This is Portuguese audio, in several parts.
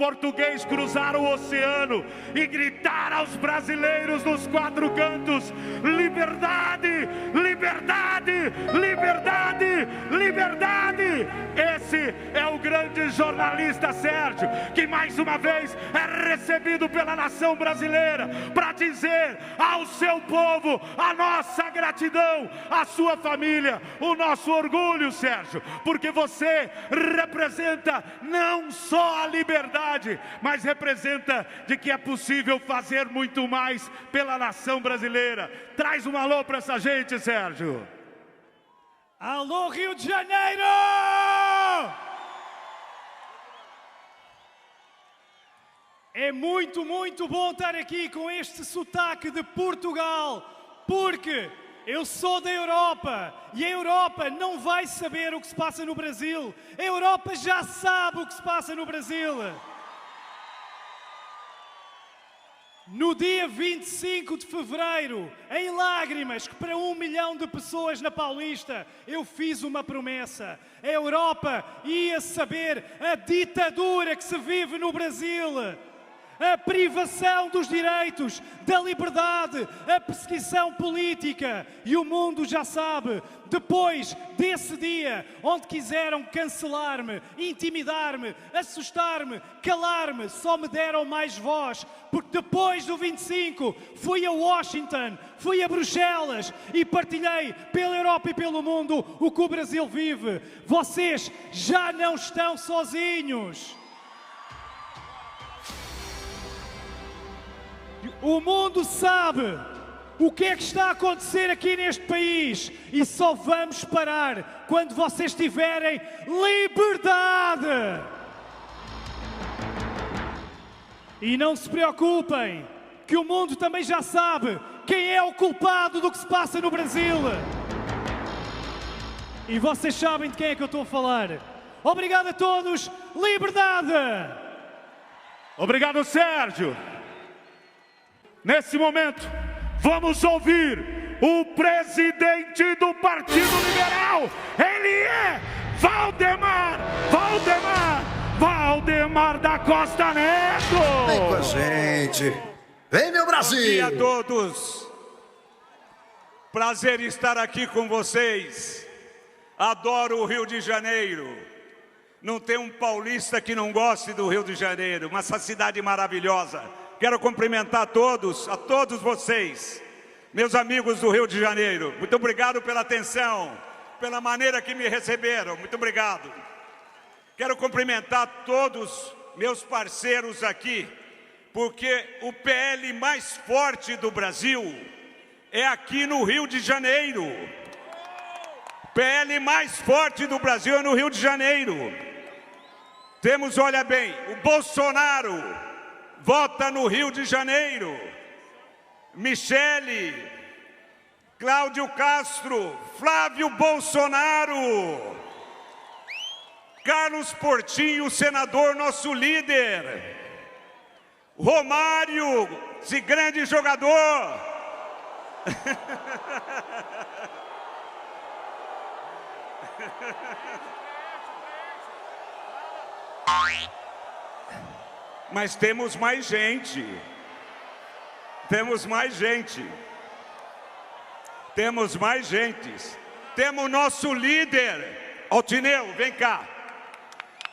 Português cruzar o oceano e gritar aos brasileiros nos quatro cantos: liberdade, liberdade, liberdade, liberdade. Esse é o grande jornalista Sérgio, que mais uma vez é recebido pela nação brasileira para dizer ao seu povo a nossa gratidão, a sua família, o nosso orgulho, Sérgio, porque você representa não só a liberdade, mas representa de que é possível fazer muito mais pela nação brasileira. Traz um alô para essa gente, Sérgio. Alô, Rio de Janeiro! É muito, muito bom estar aqui com este sotaque de Portugal, porque eu sou da Europa e a Europa não vai saber o que se passa no Brasil. A Europa já sabe o que se passa no Brasil. No dia 25 de fevereiro, em lágrimas, para 1 milhão de pessoas na Paulista, eu fiz uma promessa. A Europa ia saber a ditadura que se vive no Brasil, a privação dos direitos, da liberdade, a perseguição política. E o mundo já sabe, depois desse dia, onde quiseram cancelar-me, intimidar-me, assustar-me, calar-me, só me deram mais voz. Porque depois do 25, fui a Washington, fui a Bruxelas e partilhei pela Europa e pelo mundo o que o Brasil vive. Vocês já não estão sozinhos. O mundo sabe o que é que está a acontecer aqui neste país e só vamos parar quando vocês tiverem liberdade. E não se preocupem, que o mundo também já sabe quem é o culpado do que se passa no Brasil. E vocês sabem de quem é que eu estou a falar. Obrigado a todos. Liberdade! Obrigado, Sérgio. Nesse momento, vamos ouvir o presidente do Partido Liberal. Ele é Valdemar da Costa Neto. Vem com a gente. Vem, meu Brasil. Bom dia a todos. Prazer estar aqui com vocês. Adoro o Rio de Janeiro. Não tem um paulista que não goste do Rio de Janeiro. Essa cidade maravilhosa. Quero cumprimentar a todos vocês, meus amigos do Rio de Janeiro. Muito obrigado pela atenção, pela maneira que me receberam. Muito obrigado. Quero cumprimentar todos meus parceiros aqui, porque o PL mais forte do Brasil é aqui no Rio de Janeiro. O PL mais forte do Brasil é no Rio de Janeiro. Temos, olha bem, o Bolsonaro vota no Rio de Janeiro. Michele, Cláudio Castro, Flávio Bolsonaro, Carlos Portinho, senador, nosso líder, Romário, esse grande jogador. Mas temos mais gente. Temos mais gente. Temos mais gentes. Temos nosso líder. Altineu, vem cá.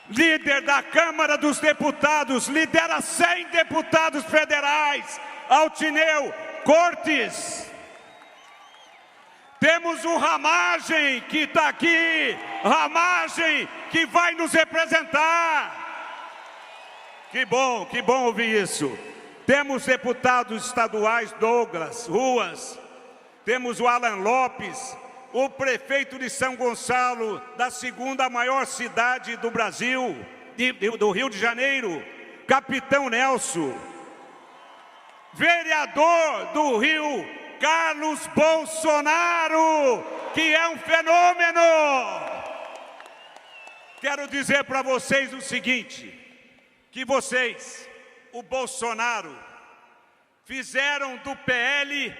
Líder da Câmara dos Deputados. Lidera 100 deputados federais. Altineu Cortes. Temos o Ramagem, que está aqui. Ramagem, que vai nos representar. Que bom ouvir isso. Temos deputados estaduais, Douglas Ruas, temos o Alan Lopes, o prefeito de São Gonçalo, da segunda maior cidade do Brasil, do Rio de Janeiro, Capitão Nelson, vereador do Rio, Carlos Bolsonaro, que é um fenômeno. Quero dizer para vocês o seguinte, que vocês, o Bolsonaro, fizeram do PL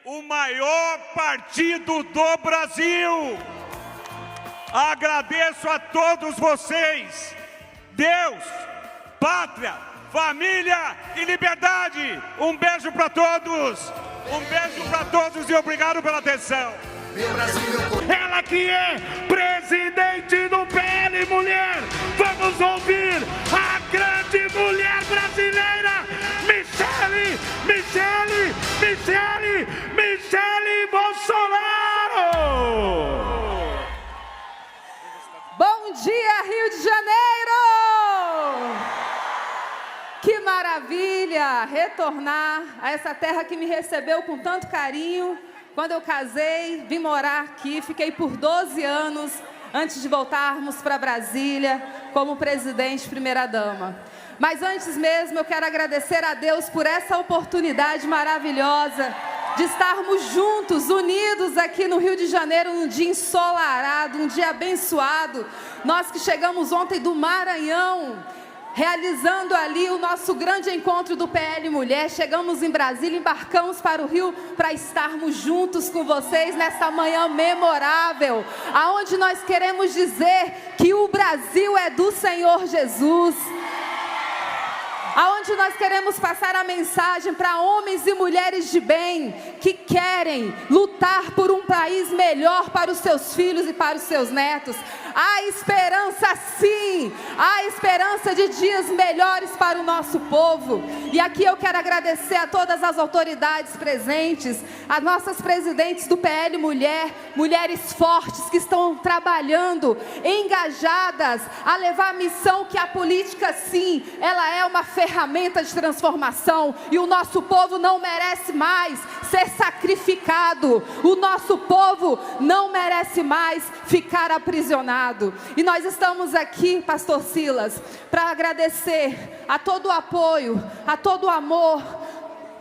o maior partido do Brasil. Agradeço a todos vocês. Deus pátria, família e liberdade. Um beijo para todos. Um beijo para todos e obrigado pela atenção. Meu Brasil, meu... Ela que é presidente do PL Mulher. Vamos ouvir a grande mulher brasileira, Michele Bolsonaro. Bom dia, Rio de Janeiro! Que maravilha retornar a essa terra que me recebeu com tanto carinho. Quando eu casei, vim morar aqui, fiquei por 12 anos antes de voltarmos para Brasília como presidente e primeira-dama. Mas antes mesmo, eu quero agradecer a Deus por essa oportunidade maravilhosa de estarmos juntos, unidos aqui no Rio de Janeiro, num dia ensolarado, um dia abençoado. Nós que chegamos ontem do Maranhão, realizando ali o nosso grande encontro do PL Mulher, chegamos em Brasília, embarcamos para o Rio para estarmos juntos com vocês nessa manhã memorável, aonde nós queremos dizer que o Brasil é do Senhor Jesus, aonde nós queremos passar a mensagem para homens e mulheres de bem que querem lutar por um país melhor para os seus filhos e para os seus netos. Há esperança sim, há esperança de dias melhores para o nosso povo. E aqui eu quero agradecer a todas as autoridades presentes, as nossas presidentes do PL Mulher, mulheres fortes que estão trabalhando, engajadas a levar a missão que a política sim, ela é uma ferramenta de transformação e o nosso povo não merece mais ser sacrificado, o nosso povo não merece mais ficar aprisionado. E nós estamos aqui, pastor Silas, para agradecer a todo o apoio, a todo o amor,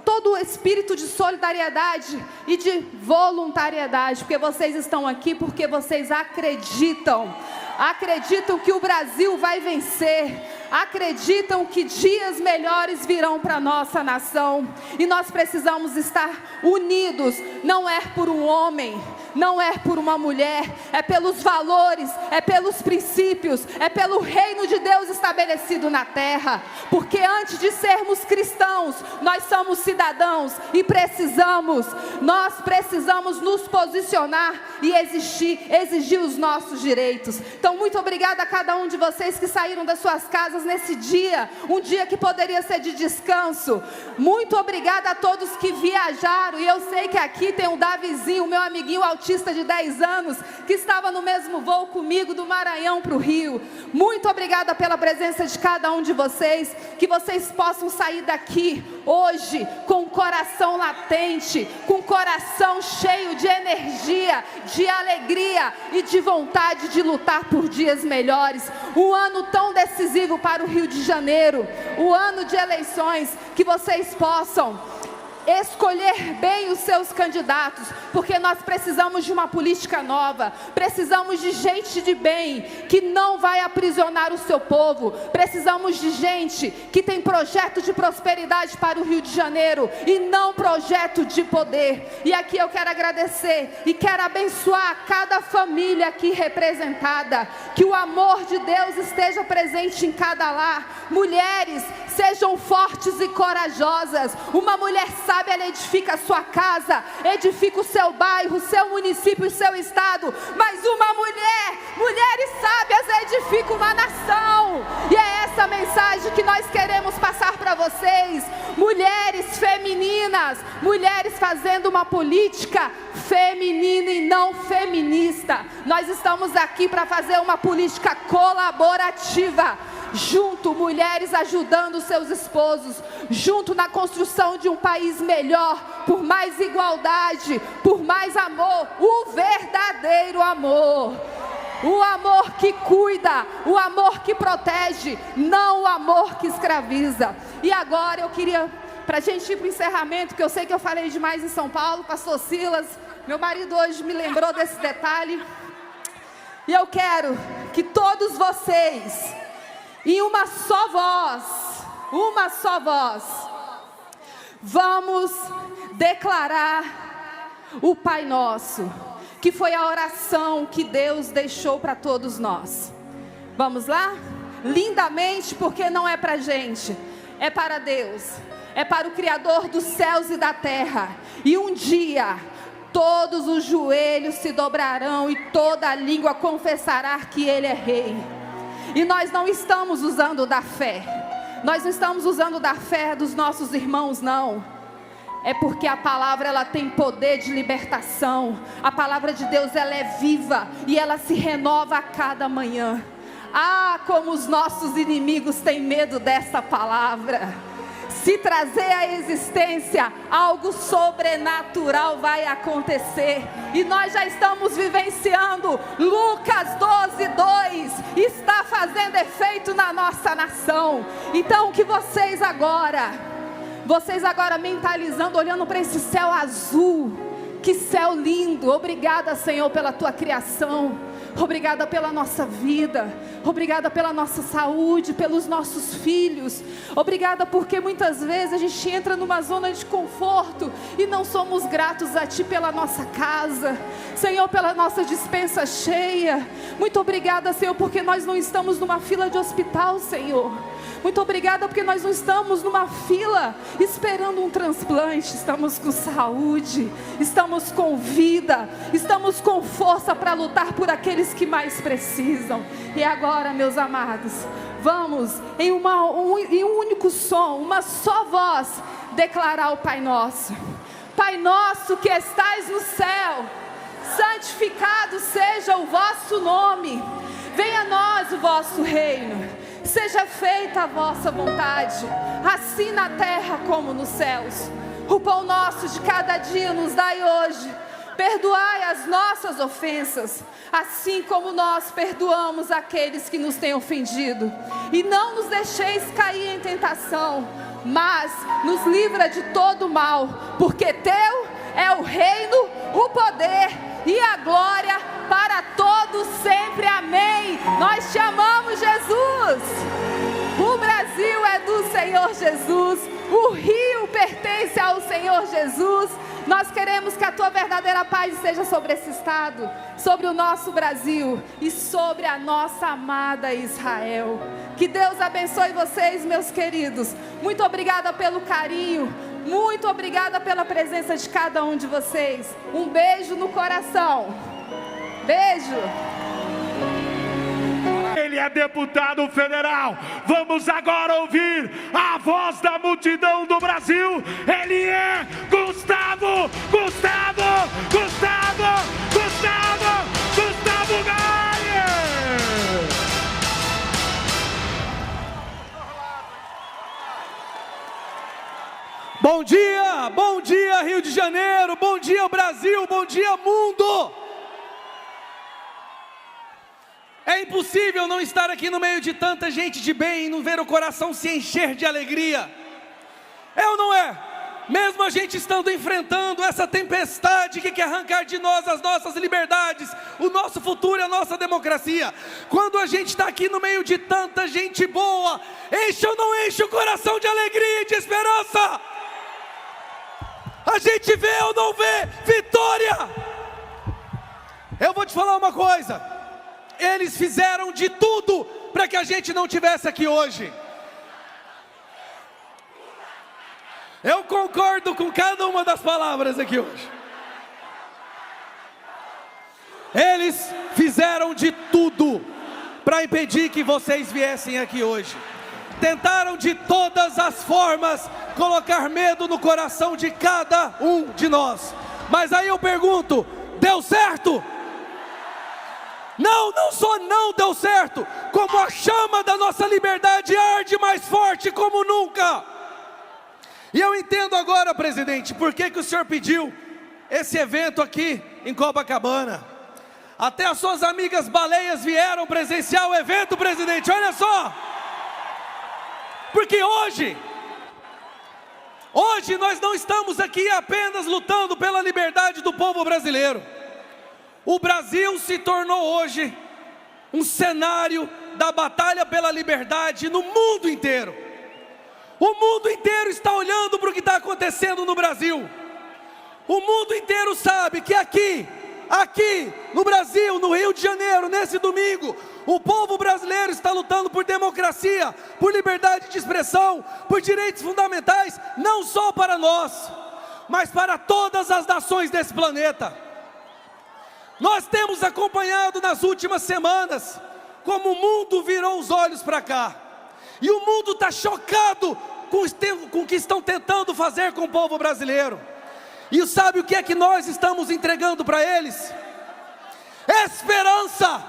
todo o espírito de solidariedade e de voluntariedade, porque vocês estão aqui porque vocês acreditam que o Brasil vai vencer, acreditam que dias melhores virão para a nossa nação, e nós precisamos estar unidos, não é por um homem, não é por uma mulher, é pelos valores, é pelos princípios, é pelo reino de Deus estabelecido na terra, porque antes de sermos cristãos, nós somos cidadãos e nós precisamos nos posicionar e exigir os nossos direitos. Então muito obrigada a cada um de vocês que saíram das suas casas nesse dia, um dia que poderia ser de descanso. Muito obrigada a todos que viajaram, e eu sei que aqui tem o Davizinho, o meu amiguinho autista de 10 anos, que estava no mesmo voo comigo do Maranhão para o Rio. Muito obrigada pela presença de cada um de vocês, que vocês possam sair daqui hoje com o coração latente, com o coração cheio de energia, de alegria e de vontade de lutar por dias melhores. Um ano tão decisivo para o Rio de Janeiro, o ano de eleições, que vocês possam escolher bem os seus candidatos, porque nós precisamos de uma política nova, precisamos de gente de bem, que não vai aprisionar o seu povo, precisamos de gente que tem projeto de prosperidade para o Rio de Janeiro, e não projeto de poder. E aqui eu quero agradecer, e quero abençoar cada família aqui representada, que o amor de Deus esteja presente em cada lar. Mulheres, sejam fortes e corajosas. Uma mulher sábia, ela edifica a sua casa, edifica o seu bairro, o seu município, o seu estado. Mas uma mulheres sábias edificam uma nação. E é essa mensagem que nós queremos passar para vocês. Mulheres femininas, mulheres fazendo uma política feminina e não feminista. Nós estamos aqui para fazer uma política colaborativa, junto, mulheres ajudando seus esposos, junto na construção de um país melhor, por mais igualdade, por mais amor, o verdadeiro amor. O amor que cuida, o amor que protege, não o amor que escraviza. E agora eu queria, para a gente ir para o encerramento, que eu sei que eu falei demais em São Paulo, pastor Silas, meu marido hoje me lembrou desse detalhe. E eu quero que todos vocês, em uma só voz, vamos declarar o Pai Nosso, que foi a oração que Deus deixou para todos nós. Vamos lá? lindamente, porque não é para gente, é para Deus, é para o Criador dos céus e da terra. E um dia todos os joelhos se dobrarão e toda a língua confessará que Ele é Rei. E nós não estamos usando da fé, nós não estamos usando da fé dos nossos irmãos, não. É porque a palavra, ela tem poder de libertação. A palavra de Deus, ela é viva e ela se renova a cada manhã. Ah, como os nossos inimigos têm medo dessa palavra. Se trazer à existência, algo sobrenatural vai acontecer. E nós já estamos vivenciando. Lucas 12:2 está fazendo efeito na nossa nação. Então que vocês agora mentalizando, olhando para esse céu azul. Que céu lindo. Obrigada, Senhor, pela tua criação. Obrigada pela nossa vida. Obrigada pela nossa saúde, pelos nossos filhos. Obrigada porque muitas vezes a gente entra numa zona de conforto e não somos gratos a Ti pela nossa casa, Senhor, pela nossa despensa cheia. Muito obrigada, Senhor, porque nós não estamos numa fila de hospital, Senhor. Muito obrigada porque nós não estamos numa fila esperando um transplante. Estamos com saúde, estamos com vida, estamos com força para lutar por aqueles que mais precisam. E agora, meus amados, vamos em um único som, uma só voz, declarar o Pai Nosso. Pai nosso que estais no céu, santificado seja o vosso nome. Venha a nós o vosso reino. Seja feita a vossa vontade, assim na terra como nos céus. O pão nosso de cada dia nos dai hoje. Perdoai as nossas ofensas, assim como nós perdoamos aqueles que nos têm ofendido. E não nos deixeis cair em tentação, mas nos livra de todo mal, porque Teu é o reino, o poder e a glória para todos sempre. Amém. Nós te amamos, Jesus. O Brasil é do Senhor Jesus. O Rio pertence ao Senhor Jesus. Nós queremos que a Tua verdadeira paz esteja sobre esse estado, sobre o nosso Brasil e sobre a nossa amada Israel. Que Deus abençoe vocês, meus queridos. Muito obrigada pelo carinho. Muito obrigada pela presença de cada um de vocês. Um beijo no coração. Beijo. Ele é deputado federal. Vamos agora ouvir a voz da multidão do Brasil. Ele é Gustavo Gaia. Bom dia Rio de Janeiro, bom dia Brasil, bom dia mundo. É impossível não estar aqui no meio de tanta gente de bem e não ver o coração se encher de alegria. É ou não é? Mesmo a gente estando enfrentando essa tempestade que quer arrancar de nós as nossas liberdades, o nosso futuro e a nossa democracia, quando a gente está aqui no meio de tanta gente boa, enche ou não enche o coração de alegria e de esperança? A gente vê ou não vê vitória? Eu vou te falar uma coisa: eles fizeram de tudo para que a gente não estivesse aqui hoje. Eu concordo com cada uma das palavras aqui hoje. Eles fizeram de tudo para impedir que vocês viessem aqui hoje. Tentaram de todas as formas colocar medo no coração de cada um de nós. Mas aí eu pergunto, deu certo? Não só não deu certo, como a chama da nossa liberdade arde mais forte como nunca. E eu entendo agora, presidente, por que o senhor pediu esse evento aqui em Copacabana. Até as suas amigas baleias vieram presenciar o evento, presidente, olha só. Porque hoje nós não estamos aqui apenas lutando pela liberdade do povo brasileiro. O Brasil se tornou hoje um cenário da batalha pela liberdade no mundo inteiro. O mundo inteiro está olhando para o que está acontecendo no Brasil. O mundo inteiro sabe que aqui aqui no Brasil, no Rio de Janeiro, nesse domingo, o povo brasileiro está lutando por democracia, por liberdade de expressão, por direitos fundamentais, não só para nós, mas para todas as nações desse planeta. Nós temos acompanhado nas últimas semanas como o mundo virou os olhos para cá, e o mundo está chocado com o que estão tentando fazer com o povo brasileiro. E sabe o que é que nós estamos entregando para eles? Esperança.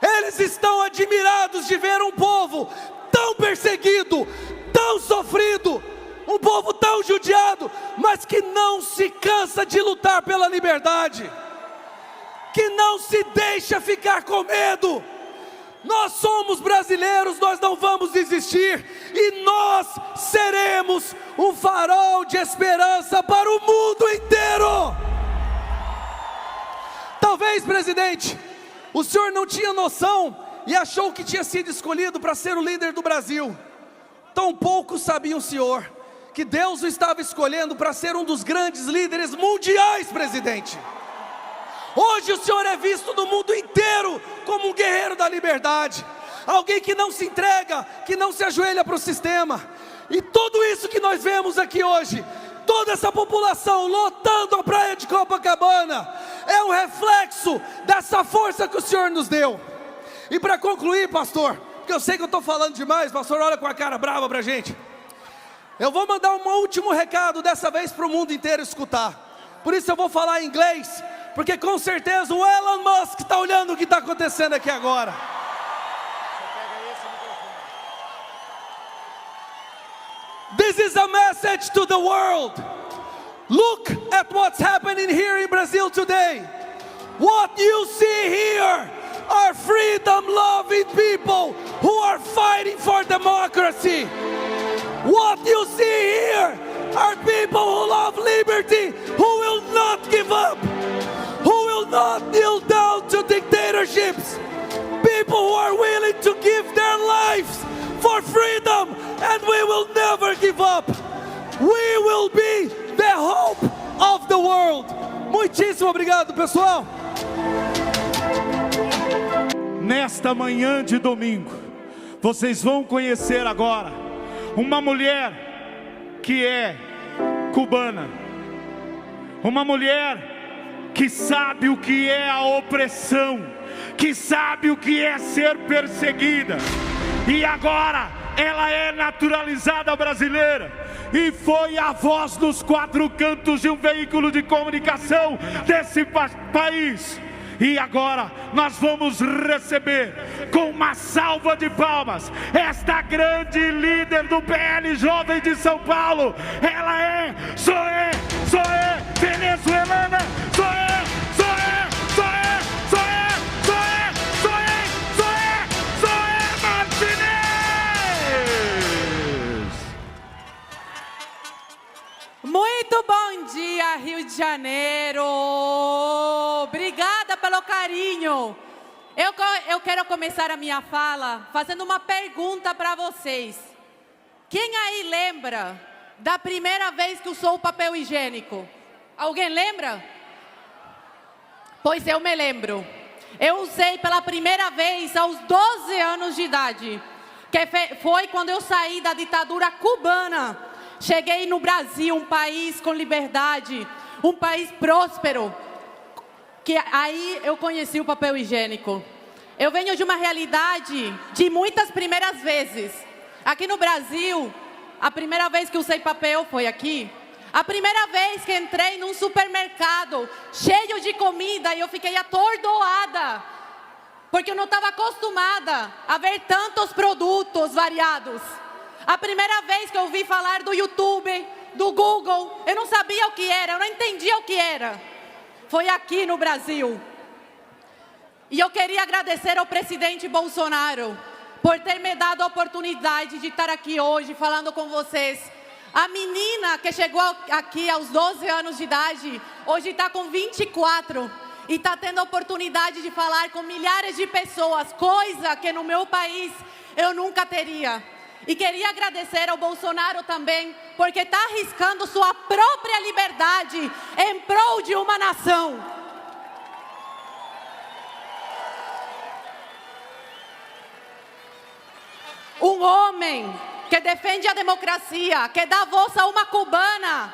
Eles estão admirados de ver um povo tão perseguido, tão sofrido, um povo tão judiado, mas que não se cansa de lutar pela liberdade, que não se deixa ficar com medo. Nós somos brasileiros, nós não vamos desistir, e nós seremos um farol de esperança para o mundo inteiro. Talvez, presidente, o senhor não tinha noção e achou que tinha sido escolhido para ser o líder do Brasil. Tão pouco sabia o senhor que Deus o estava escolhendo para ser um dos grandes líderes mundiais, presidente. Hoje o senhor é visto no mundo inteiro como um guerreiro da liberdade, alguém que não se entrega, que não se ajoelha para o sistema. E tudo isso que nós vemos aqui hoje, toda essa população lotando a praia de Copacabana, é um reflexo dessa força que o senhor nos deu. E para concluir, pastor, porque eu sei que eu estou falando demais, pastor, olha com a cara brava para a gente. Eu vou mandar um último recado, dessa vez para o mundo inteiro escutar. Por isso eu vou falar em inglês, porque com certeza o Elon Musk está olhando o que está acontecendo aqui agora. This is a message to the world. Look at what's happening here in Brazil today. What you see here are freedom-loving people who are fighting for democracy. What you see here are people who love liberty, who will not give up, who will not kneel down to dictatorships, people who are willing to give their lives for freedom, and we will never give up. We will be the hope of the world. Muitíssimo obrigado, pessoal. Nesta manhã de domingo, vocês vão conhecer agora uma mulher que é cubana, uma mulher que sabe o que é a opressão, que sabe o que é ser perseguida, e agora ela é naturalizada brasileira, e foi a voz dos quatro cantos de um veículo de comunicação desse país. E agora nós vamos receber com uma salva de palmas esta grande líder do PL Jovem de São Paulo. Ela é Zoé venezuelana, Zoé Martinez. Muito bom dia, Rio de Janeiro. Obrigada pelo carinho. Eu quero começar a minha fala fazendo uma pergunta para vocês. Quem aí lembra da primeira vez que usou o papel higiênico? Alguém lembra? Pois eu me lembro. Eu usei pela primeira vez aos 12 anos de idade, que foi quando eu saí da ditadura cubana. Cheguei no Brasil, um país com liberdade, um país próspero, que aí eu conheci o papel higiênico. Eu venho de uma realidade de muitas primeiras vezes. Aqui no Brasil, a primeira vez que usei papel foi aqui. A primeira vez que entrei num supermercado cheio de comida e eu fiquei atordoada, porque eu não estava acostumada a ver tantos produtos variados. A primeira vez que eu ouvi falar do YouTube, do Google, eu não sabia o que era, eu não entendia o que era. Foi aqui no Brasil. E eu queria agradecer ao presidente Bolsonaro por ter me dado a oportunidade de estar aqui hoje falando com vocês. A menina que chegou aqui aos 12 anos de idade, hoje está com 24 e está tendo a oportunidade de falar com milhares de pessoas, coisa que no meu país eu nunca teria. E queria agradecer ao Bolsonaro também, porque está arriscando sua própria liberdade em prol de uma nação. um homem que defende a democracia, que dá voz a uma cubana.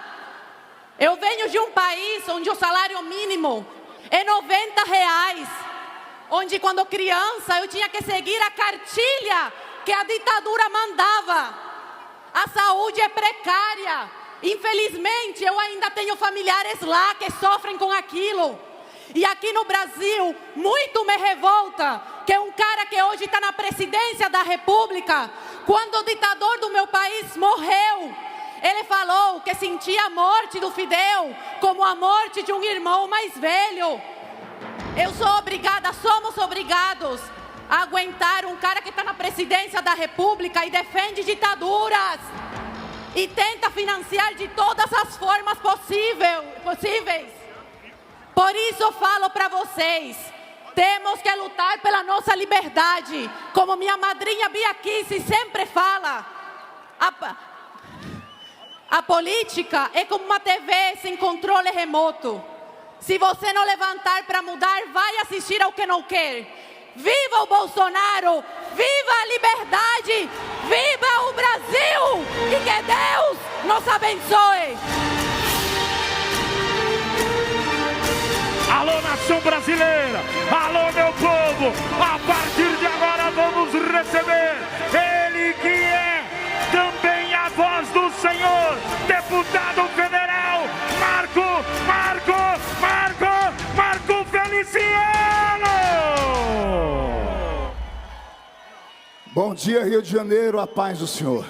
Eu venho de um país onde o salário mínimo é R$90, onde quando criança eu tinha que seguir a cartilha que a ditadura mandava. A saúde é precária. Infelizmente, eu ainda tenho familiares lá que sofrem com aquilo. E aqui no Brasil, muito me revolta que um cara que hoje está na presidência da República, quando o ditador do meu país morreu, ele falou que sentia a morte do Fidel como a morte de um irmão mais velho. Somos obrigados a aguentar um cara que está na presidência da República e defende ditaduras e tenta financiar de todas as formas possíveis. Por isso eu falo para vocês, temos que lutar pela nossa liberdade, como minha madrinha Bia Kicis sempre fala. A política é como uma TV sem controle remoto. Se você não levantar para mudar, vai assistir ao que não quer. Viva o Bolsonaro! Viva a liberdade! Viva o Brasil! E que Deus nos abençoe! Alô, nação brasileira! Alô, meu povo! A partir de agora vamos receber ele que é também a voz do Senhor, deputado federal, Marco Feliciano! Bom dia, Rio de Janeiro, a paz do Senhor.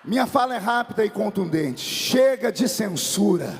Minha fala é rápida e contundente. Chega de censura.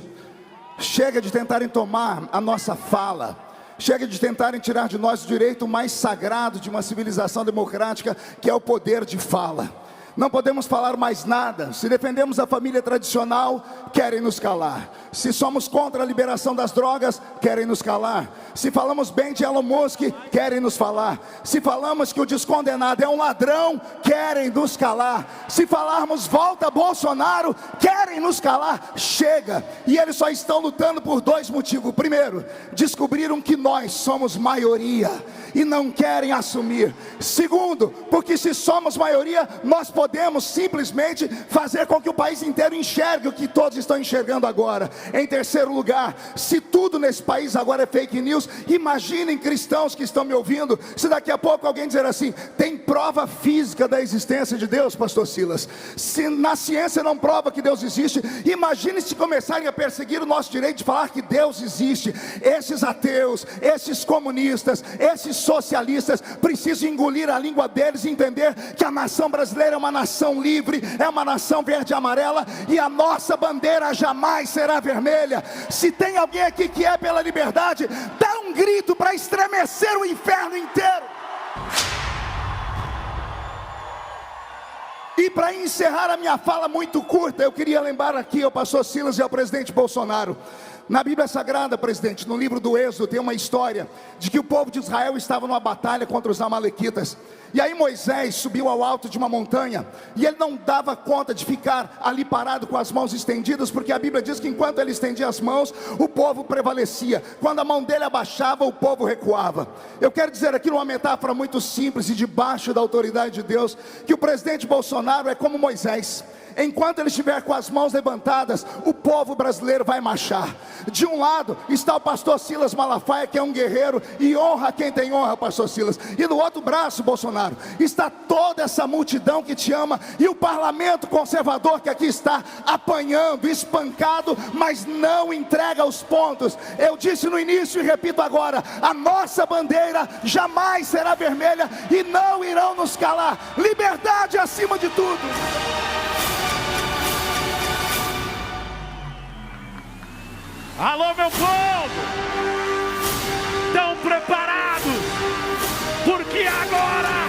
Chega de tentarem tomar a nossa fala. Chega de tentarem tirar de nós o direito mais sagrado de uma civilização democrática, que é o poder de fala. Não podemos falar mais nada. Se defendemos a família tradicional, querem nos calar. Se somos contra a liberação das drogas, querem nos calar. Se falamos bem de Elon Musk, querem nos falar. Se falamos que o descondenado é um ladrão, querem nos calar. Se falarmos volta Bolsonaro, querem nos calar. Chega. E eles só estão lutando por dois motivos. Primeiro, descobriram que nós somos maioria e não querem assumir. Segundo, porque se somos maioria, nós podemos simplesmente fazer com que o país inteiro enxergue o que todos estão enxergando agora. Em terceiro lugar, se tudo nesse país agora é fake news, imaginem cristãos que estão me ouvindo, se daqui a pouco alguém dizer assim: tem prova física da existência de Deus, pastor Silas? Se na ciência não prova que Deus existe, imagine se começarem a perseguir o nosso direito de falar que Deus existe. Esses ateus, esses comunistas, esses socialistas precisam engolir a língua deles e entender que a nação brasileira é uma nação livre, é uma nação verde e amarela, e a nossa bandeira jamais será vermelha. Se tem alguém aqui que é pela liberdade, dá um grito para estremecer o inferno inteiro. E para encerrar a minha fala muito curta, eu queria lembrar aqui ao pastor Silas e ao presidente Bolsonaro. Na Bíblia Sagrada, presidente, no livro do Êxodo, tem uma história de que o povo de Israel estava numa batalha contra os amalequitas. E aí Moisés subiu ao alto de uma montanha, e ele não dava conta de ficar ali parado com as mãos estendidas, porque a Bíblia diz que enquanto ele estendia as mãos, o povo prevalecia. Quando a mão dele abaixava, o povo recuava. Eu quero dizer aqui numa metáfora muito simples e debaixo da autoridade de Deus, que o presidente Bolsonaro é como Moisés. Enquanto ele estiver com as mãos levantadas, o povo brasileiro vai marchar. De um lado está o pastor Silas Malafaia, que é um guerreiro e honra quem tem honra, pastor Silas. E no outro braço, Bolsonaro, está toda essa multidão que te ama, e o parlamento conservador que aqui está apanhando, espancado, mas não entrega os pontos. Eu disse no início e repito agora: a nossa bandeira jamais será vermelha e não irão nos calar. Liberdade acima de tudo. Alô, meu povo! Estão preparados? Porque agora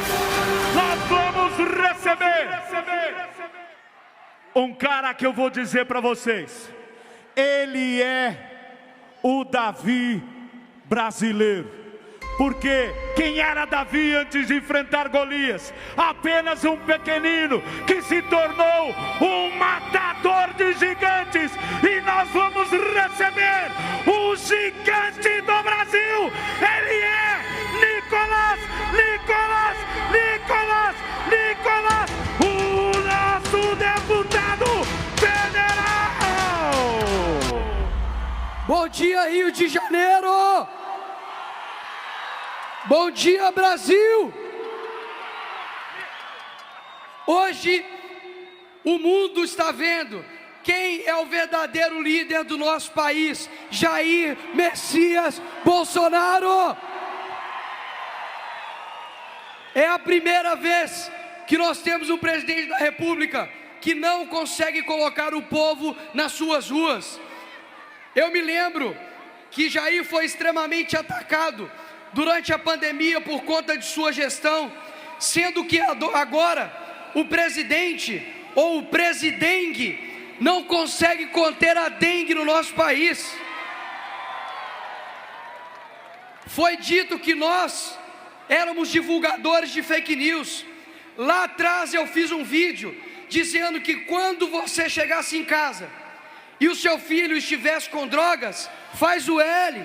nós vamos receber um cara que eu vou dizer para vocês. Ele é o Davi brasileiro. Porque quem era Davi antes de enfrentar Golias? Apenas um pequenino que se tornou um matador de gigantes. E nós vamos receber o gigante do Brasil. Ele é Nicolás. dia, Rio de Janeiro! Bom dia, Brasil! Hoje, o mundo está vendo quem é o verdadeiro líder do nosso país: Jair Messias Bolsonaro. É a primeira vez que nós temos um presidente da República que não consegue colocar o povo nas suas ruas. Eu me lembro que Jair foi extremamente atacado durante a pandemia por conta de sua gestão, sendo que agora o presidente ou o presidengue não consegue conter a dengue no nosso país. Foi dito que nós éramos divulgadores de fake news. Lá atrás eu fiz um vídeo dizendo que quando você chegasse em casa e o seu filho estivesse com drogas, faz o L.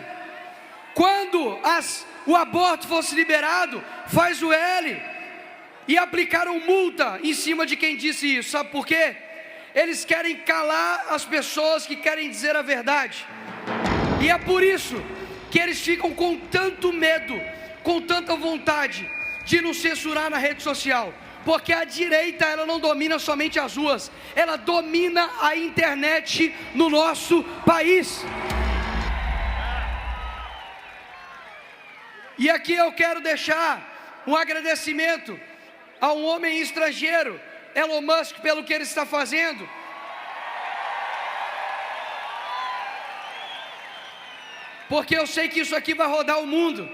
Quando o aborto fosse liberado, faz o L. E aplicaram multa em cima de quem disse isso. Sabe por quê? Eles querem calar as pessoas que querem dizer a verdade. E é por isso que eles ficam com tanto medo, com tanta vontade de nos censurar na rede social. Porque a direita, ela não domina somente as ruas, ela domina a internet no nosso país. E aqui eu quero deixar um agradecimento a um homem estrangeiro, Elon Musk, pelo que ele está fazendo. Porque eu sei que isso aqui vai rodar o mundo.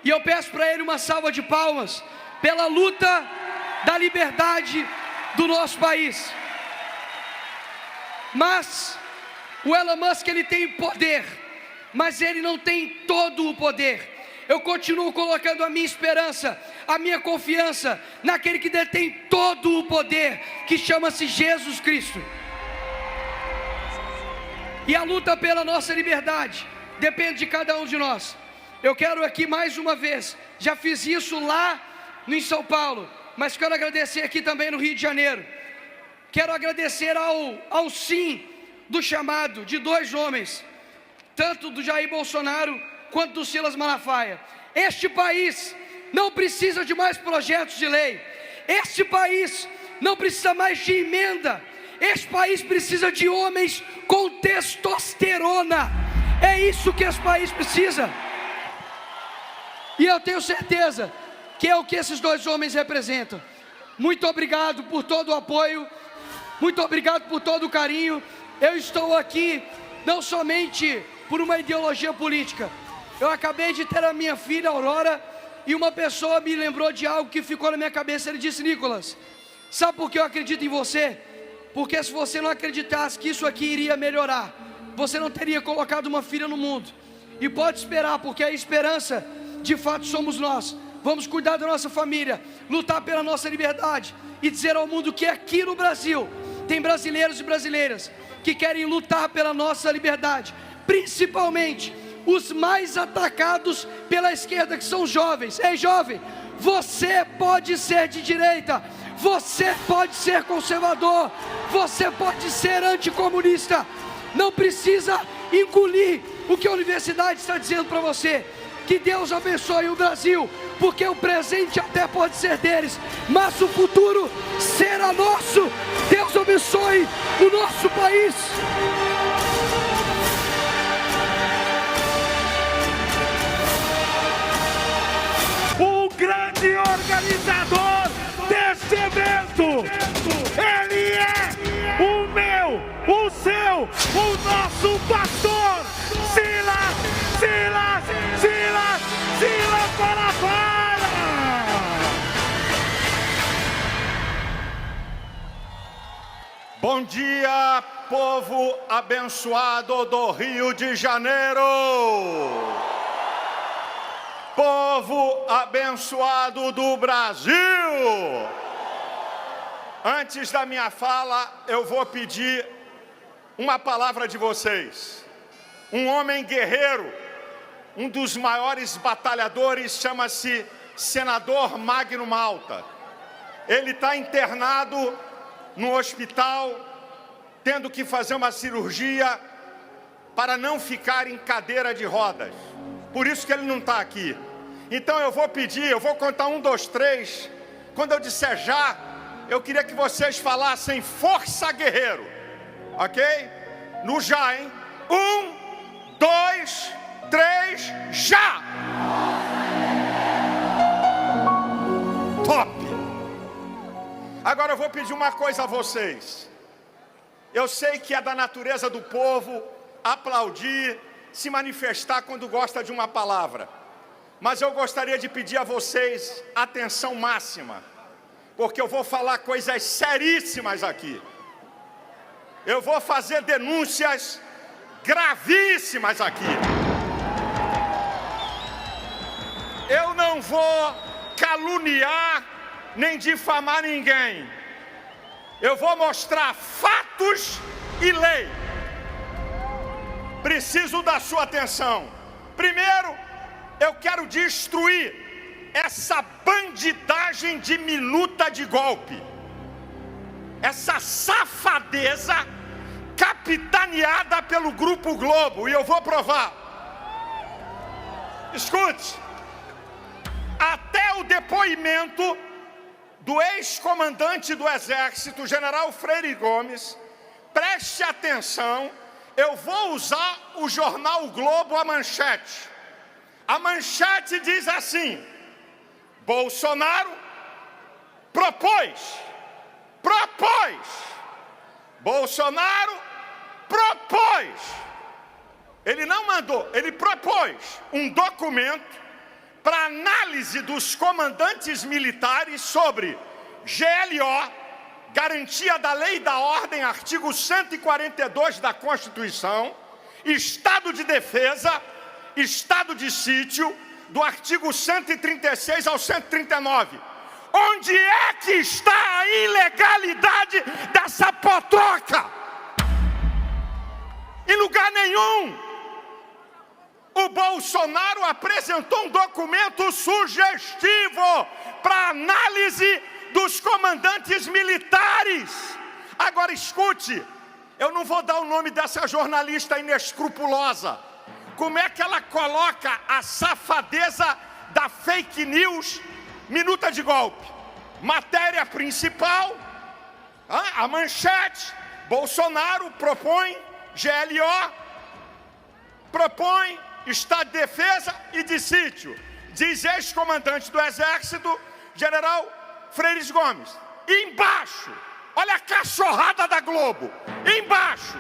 E eu peço para ele uma salva de palmas pela luta da liberdade do nosso país. Mas o Elon Musk, ele tem poder, mas ele não tem todo o poder. Eu continuo colocando a minha esperança, a minha confiança naquele que detém todo o poder, que chama-se Jesus Cristo. E a luta pela nossa liberdade depende de cada um de nós. Eu quero aqui mais uma vez, já fiz isso lá em São Paulo, mas quero agradecer aqui também no Rio de Janeiro. Quero agradecer ao sim do chamado de dois homens, tanto do Jair Bolsonaro quanto do Silas Malafaia. Este país não precisa de mais projetos de lei. Este país não precisa mais de emenda. Este país precisa de homens com testosterona. É isso que esse país precisa. E eu tenho certeza que é o que esses dois homens representam. Muito obrigado por todo o apoio. Muito obrigado por todo o carinho. Eu estou aqui não somente por uma ideologia política. Eu acabei de ter a minha filha Aurora e uma pessoa me lembrou de algo que ficou na minha cabeça. Ele disse: Nicolas, sabe por que eu acredito em você? Porque se você não acreditasse que isso aqui iria melhorar, você não teria colocado uma filha no mundo. E pode esperar, porque a esperança de fato somos nós. Vamos cuidar da nossa família, lutar pela nossa liberdade e dizer ao mundo que aqui no Brasil tem brasileiros e brasileiras que querem lutar pela nossa liberdade, principalmente os mais atacados pela esquerda, que são os jovens. Ei, jovem, você pode ser de direita, você pode ser conservador, você pode ser anticomunista. Não precisa engolir o que a universidade está dizendo para você. Que Deus abençoe o Brasil, porque o presente até pode ser deles, mas o futuro será nosso. Deus abençoe o nosso país. O grande organizador deste evento, ele é o meu, o seu, o nosso pastor, Silas Malafaia. Bom dia, povo abençoado do Rio de Janeiro. Povo abençoado do Brasil. Antes da minha fala, eu vou pedir uma palavra de vocês. Um homem guerreiro, um dos maiores batalhadores, chama-se Senador Magno Malta. Ele está internado no hospital, tendo que fazer uma cirurgia para não ficar em cadeira de rodas. Por isso que ele não está aqui. Então eu vou pedir, eu vou contar 1, 2, 3. Quando eu disser já, eu queria que vocês falassem força guerreiro. Ok? No já, hein? 1, 2, 3, já! Top! Agora eu vou pedir uma coisa a vocês. Eu sei que é da natureza do povo aplaudir, se manifestar quando gosta de uma palavra. Mas eu gostaria de pedir a vocês atenção máxima, porque eu vou falar coisas seríssimas aqui. Eu vou fazer denúncias gravíssimas aqui. Eu não vou caluniar nem difamar ninguém. Eu vou mostrar fatos e lei. Preciso da sua atenção. Primeiro, eu quero destruir essa bandidagem de minuta de golpe. Essa safadeza capitaneada pelo Grupo Globo. E eu vou provar. Escute. Até o depoimento do ex-comandante do Exército, General Freire Gomes, preste atenção, eu vou usar o jornal o Globo, a manchete. A manchete diz assim: Bolsonaro propôs. Bolsonaro propôs. Ele não mandou, ele propôs um documento para análise dos comandantes militares sobre GLO, garantia da lei e da ordem, artigo 142 da Constituição, estado de defesa, estado de sítio, do artigo 136 ao 139. Onde é que está a ilegalidade dessa potroca? Em lugar nenhum. O Bolsonaro apresentou um documento sugestivo para análise dos comandantes militares. Agora escute, eu não vou dar o nome dessa jornalista inescrupulosa. Como é que ela coloca a safadeza da fake news, minuta de golpe? Matéria principal, a manchete: Bolsonaro propõe GLO, propõe estado de defesa e de sítio. Diz ex-comandante do Exército, General Freire Gomes. Embaixo, olha a cachorrada da Globo. Embaixo,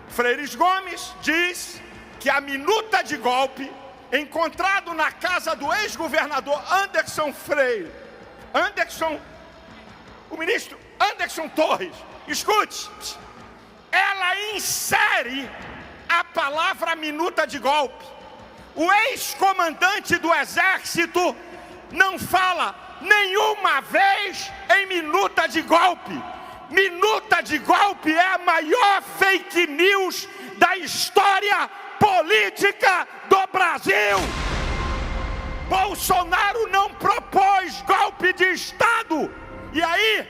Freire Gomes diz que a minuta de golpe encontrado na casa do ex-governador Anderson Freire, o ministro Anderson Torres, escute, ela insere a palavra minuta de golpe. O ex-comandante do Exército não fala nenhuma vez em minuta de golpe. Minuta de golpe é a maior fake news da história política do Brasil. Bolsonaro não propôs golpe de Estado. E aí,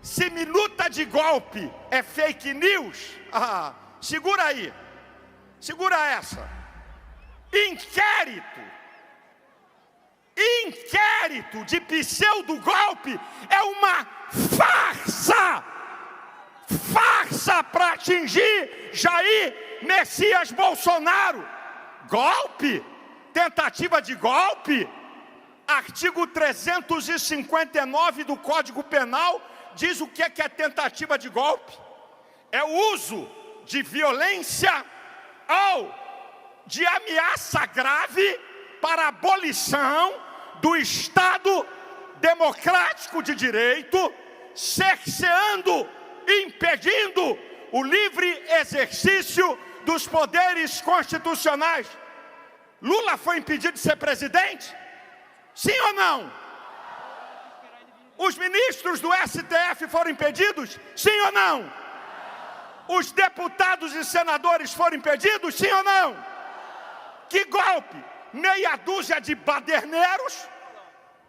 se minuta de golpe é fake news, segura aí, segura essa. Inquérito de pseudo-golpe é uma farsa para atingir Jair Messias Bolsonaro. Golpe? Tentativa de golpe? Artigo 359 do Código Penal diz o que é tentativa de golpe. É o uso de violência ou de ameaça grave para a abolição do Estado democrático de direito, cerceando, impedindo o livre exercício dos poderes constitucionais. Lula foi impedido de ser presidente? Sim ou não? Os ministros do STF foram impedidos? Sim ou não? Os deputados e senadores foram impedidos? Sim ou não? Que golpe? Meia dúzia de baderneiros?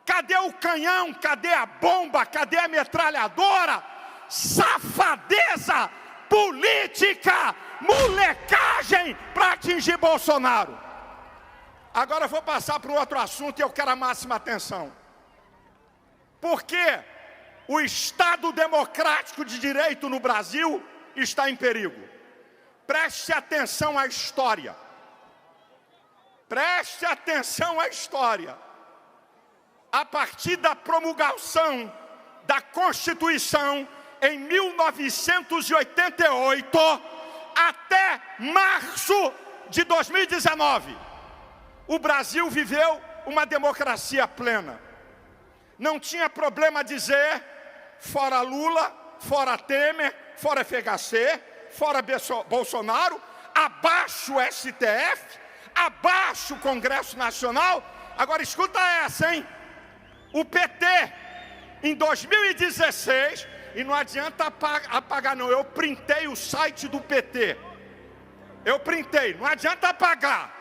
Cadê o canhão? Cadê a bomba? Cadê a metralhadora? Safadeza política molecagem para atingir Bolsonaro. Agora eu vou passar para um outro assunto e eu quero a máxima atenção. Porque o Estado democrático de direito no Brasil está em perigo. Preste atenção à história. Preste atenção à história. A partir da promulgação da Constituição em 1988 até março de 2019, o Brasil viveu uma democracia plena. Não tinha problema dizer fora Lula, fora Temer, fora FHC, fora Bolsonaro, abaixo o STF, abaixo o Congresso Nacional. Agora escuta essa, hein? O PT, em 2016, e não adianta apagar não, eu printei o site do PT. Eu printei, não adianta apagar.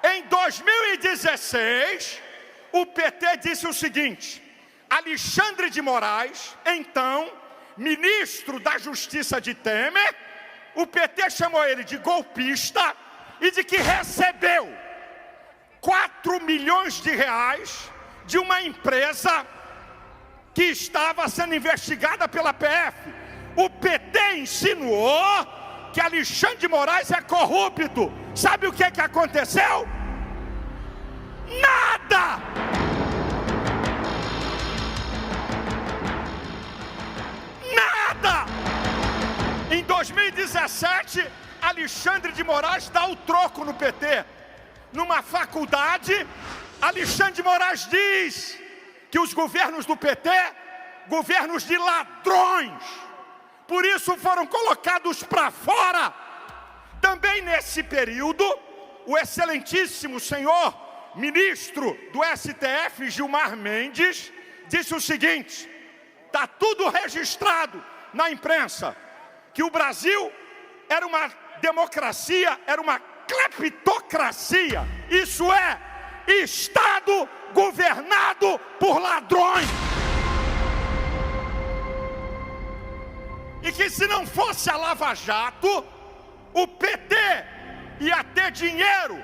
Em 2016, o PT disse o seguinte: Alexandre de Moraes, então ministro da Justiça de Temer, o PT chamou ele de golpista e de que recebeu 4 milhões de reais de uma empresa que estava sendo investigada pela PF. O PT insinuou que Alexandre de Moraes é corrupto. Sabe o que aconteceu? Nada! Nada! Em 2017, Alexandre de Moraes dá o troco no PT. Numa faculdade, Alexandre de Moraes diz que os governos do PT, governos de ladrões, por isso foram colocados para fora. Também nesse período, o excelentíssimo senhor ministro do STF, Gilmar Mendes, disse o seguinte: está tudo registrado na imprensa, que o Brasil era uma democracia, era uma cleptocracia, isso é, Estado governado por ladrões. E que se não fosse a Lava Jato, o PT ia ter dinheiro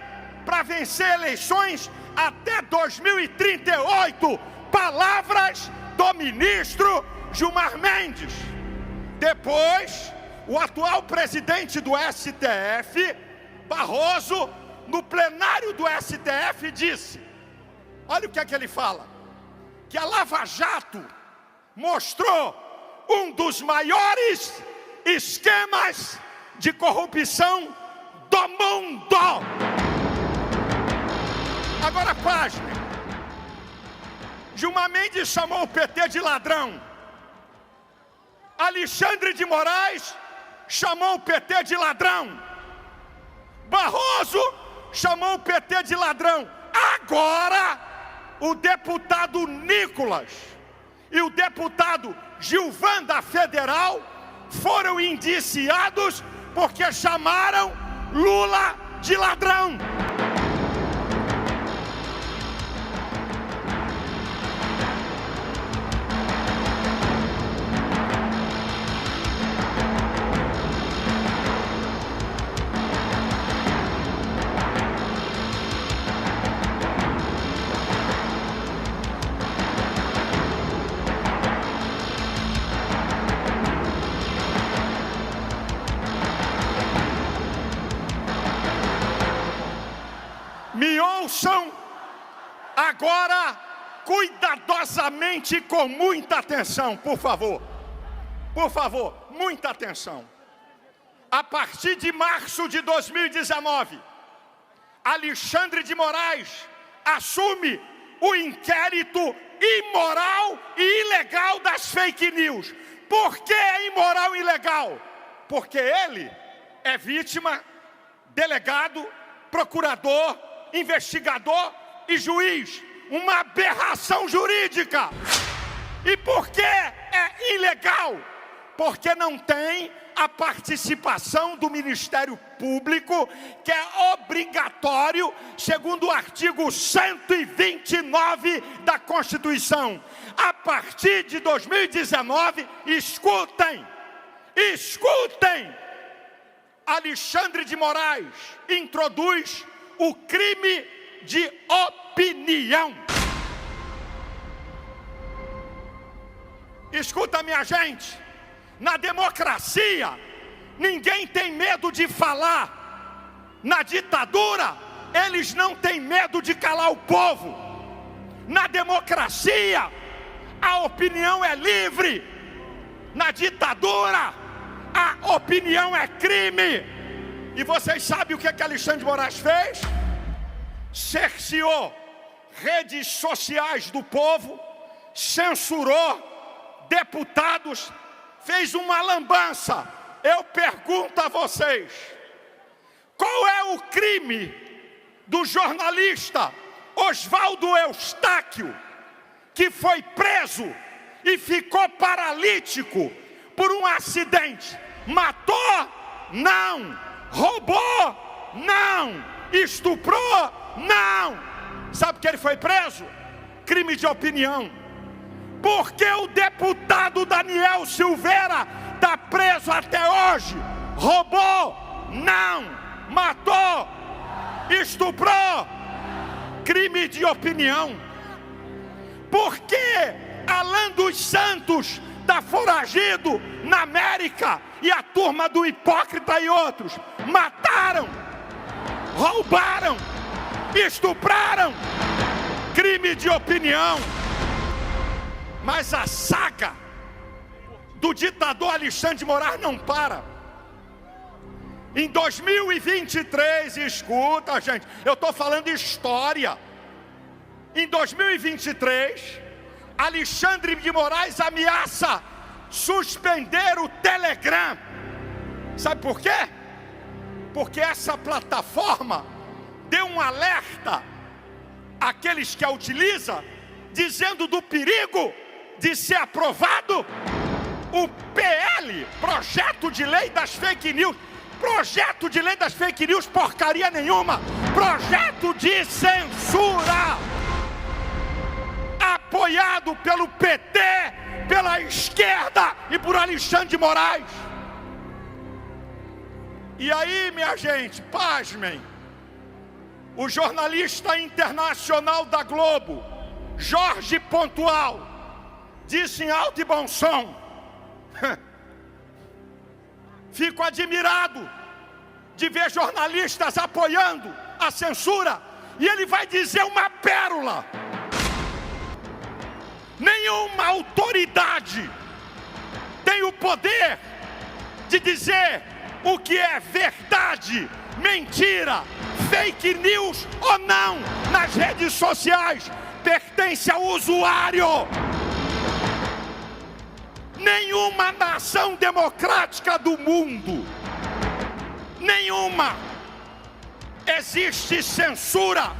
para vencer eleições até 2038. Palavras do ministro Gilmar Mendes. Depois, o atual presidente do STF, Barroso, no plenário do STF disse, olha o que é que ele fala, que a Lava Jato mostrou um dos maiores esquemas de corrupção do mundo. Agora, página. Gilmar Mendes chamou o PT de ladrão. Alexandre de Moraes chamou o PT de ladrão. Barroso chamou o PT de ladrão. Agora, o deputado Nicolas e o deputado Gilvan da Federal foram indiciados porque chamaram Lula de ladrão. Me ouçam agora cuidadosamente e com muita atenção, por favor. Por favor, muita atenção. A partir de março de 2019, Alexandre de Moraes assume o inquérito imoral e ilegal das fake news. Por que é imoral e ilegal? Porque ele é vítima, delegado, procurador, investigador e juiz. Uma aberração jurídica. E por que é ilegal? Porque não tem a participação do Ministério Público, que é obrigatório, segundo o artigo 129 da Constituição. A partir de 2019, escutem, Alexandre de Moraes introduz o crime de opinião. Escuta, minha gente, na democracia, ninguém tem medo de falar. Na ditadura, eles não têm medo de calar o povo. Na democracia, a opinião é livre. Na ditadura, a opinião é crime. E vocês sabem o que Alexandre de Moraes fez? Cerceou redes sociais do povo, censurou deputados, fez uma lambança. Eu pergunto a vocês, qual é o crime do jornalista Oswaldo Eustáquio, que foi preso e ficou paralítico por um acidente? Matou? Não. Roubou? Não. Estuprou? Não. Sabe por que ele foi preso? Crime de opinião. Por que o deputado Daniel Silveira está preso até hoje? Roubou? Não. Matou? Estuprou? Crime de opinião. Por que Alan dos Santos está foragido na América e a turma do Hipócrita e outros mataram, roubaram, estupraram? Crime de opinião. Mas a saga do ditador Alexandre de Moraes não para. Em 2023, escuta, gente, eu estou falando história. Em 2023, Alexandre de Moraes ameaça suspender o Telegram. Sabe por quê? Porque essa plataforma deu um alerta àqueles que a utilizam, dizendo do perigo de ser aprovado o PL, Projeto de Lei das Fake News. Projeto de Lei das Fake News, porcaria nenhuma. Projeto de censura, apoiado pelo PT, pela esquerda e por Alexandre de Moraes. E aí, minha gente, pasmem, o jornalista internacional da Globo, Jorge Pontual, disse em alto e bom som: fico admirado de ver jornalistas apoiando a censura. E ele vai dizer uma pérola: nenhuma autoridade tem o poder de dizer o que é verdade, mentira, fake news ou não nas redes sociais. Pertence ao usuário. Nenhuma nação democrática do mundo, nenhuma, existe censura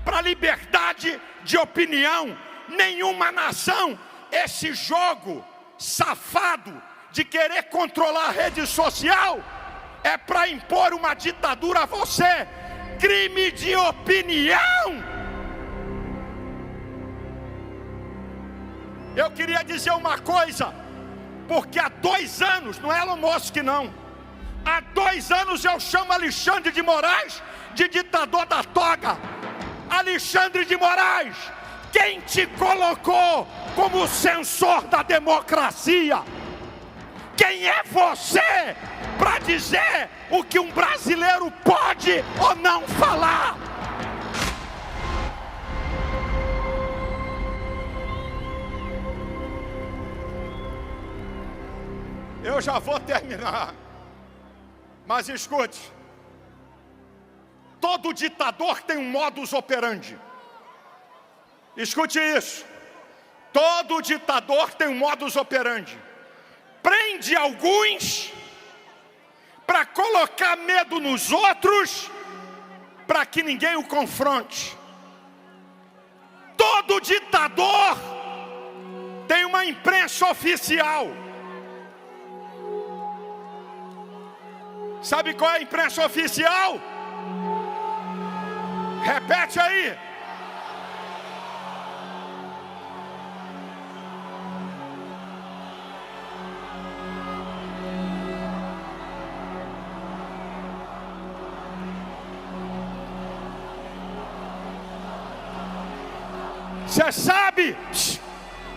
para liberdade de opinião. Nenhuma nação. Esse jogo safado de querer controlar a rede social é para impor uma ditadura a você. Crime de opinião. Eu queria dizer uma coisa, porque há 2 anos, não é Elon Musk não, há 2 anos eu chamo Alexandre de Moraes de ditador da toga. Alexandre de Moraes, quem te colocou como censor da democracia? Quem é você para dizer o que um brasileiro pode ou não falar? Eu já vou terminar, mas escute, todo ditador tem um modus operandi. Escute isso, todo ditador tem um modus operandi. Prende alguns para colocar medo nos outros, para que ninguém o confronte. Todo ditador tem uma imprensa oficial. Sabe qual é a imprensa oficial? Repete aí.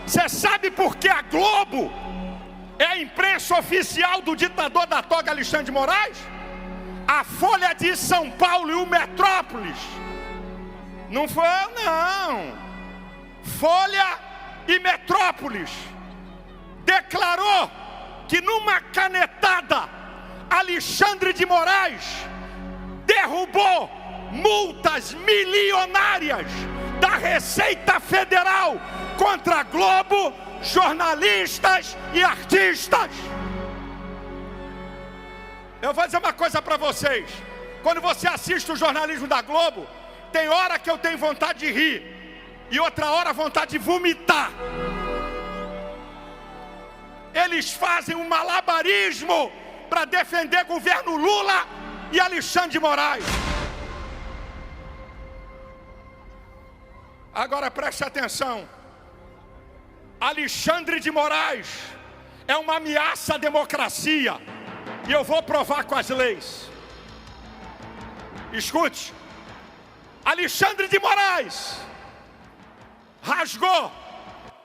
Você sabe por que a Globo é a imprensa oficial do ditador da toga Alexandre de Moraes? A Folha de São Paulo e o Metrópolis. Não foi, não. Folha e Metrópolis declarou que numa canetada Alexandre de Moraes derrubou multas milionárias da Receita Federal contra a Globo, jornalistas e artistas. Eu vou dizer uma coisa para vocês: quando você assiste o jornalismo da Globo, tem hora que eu tenho vontade de rir e outra hora vontade de vomitar. Eles fazem um malabarismo para defender governo Lula e Alexandre de Moraes. Agora preste atenção. Alexandre de Moraes é uma ameaça à democracia. E eu vou provar com as leis. Escute. Alexandre de Moraes rasgou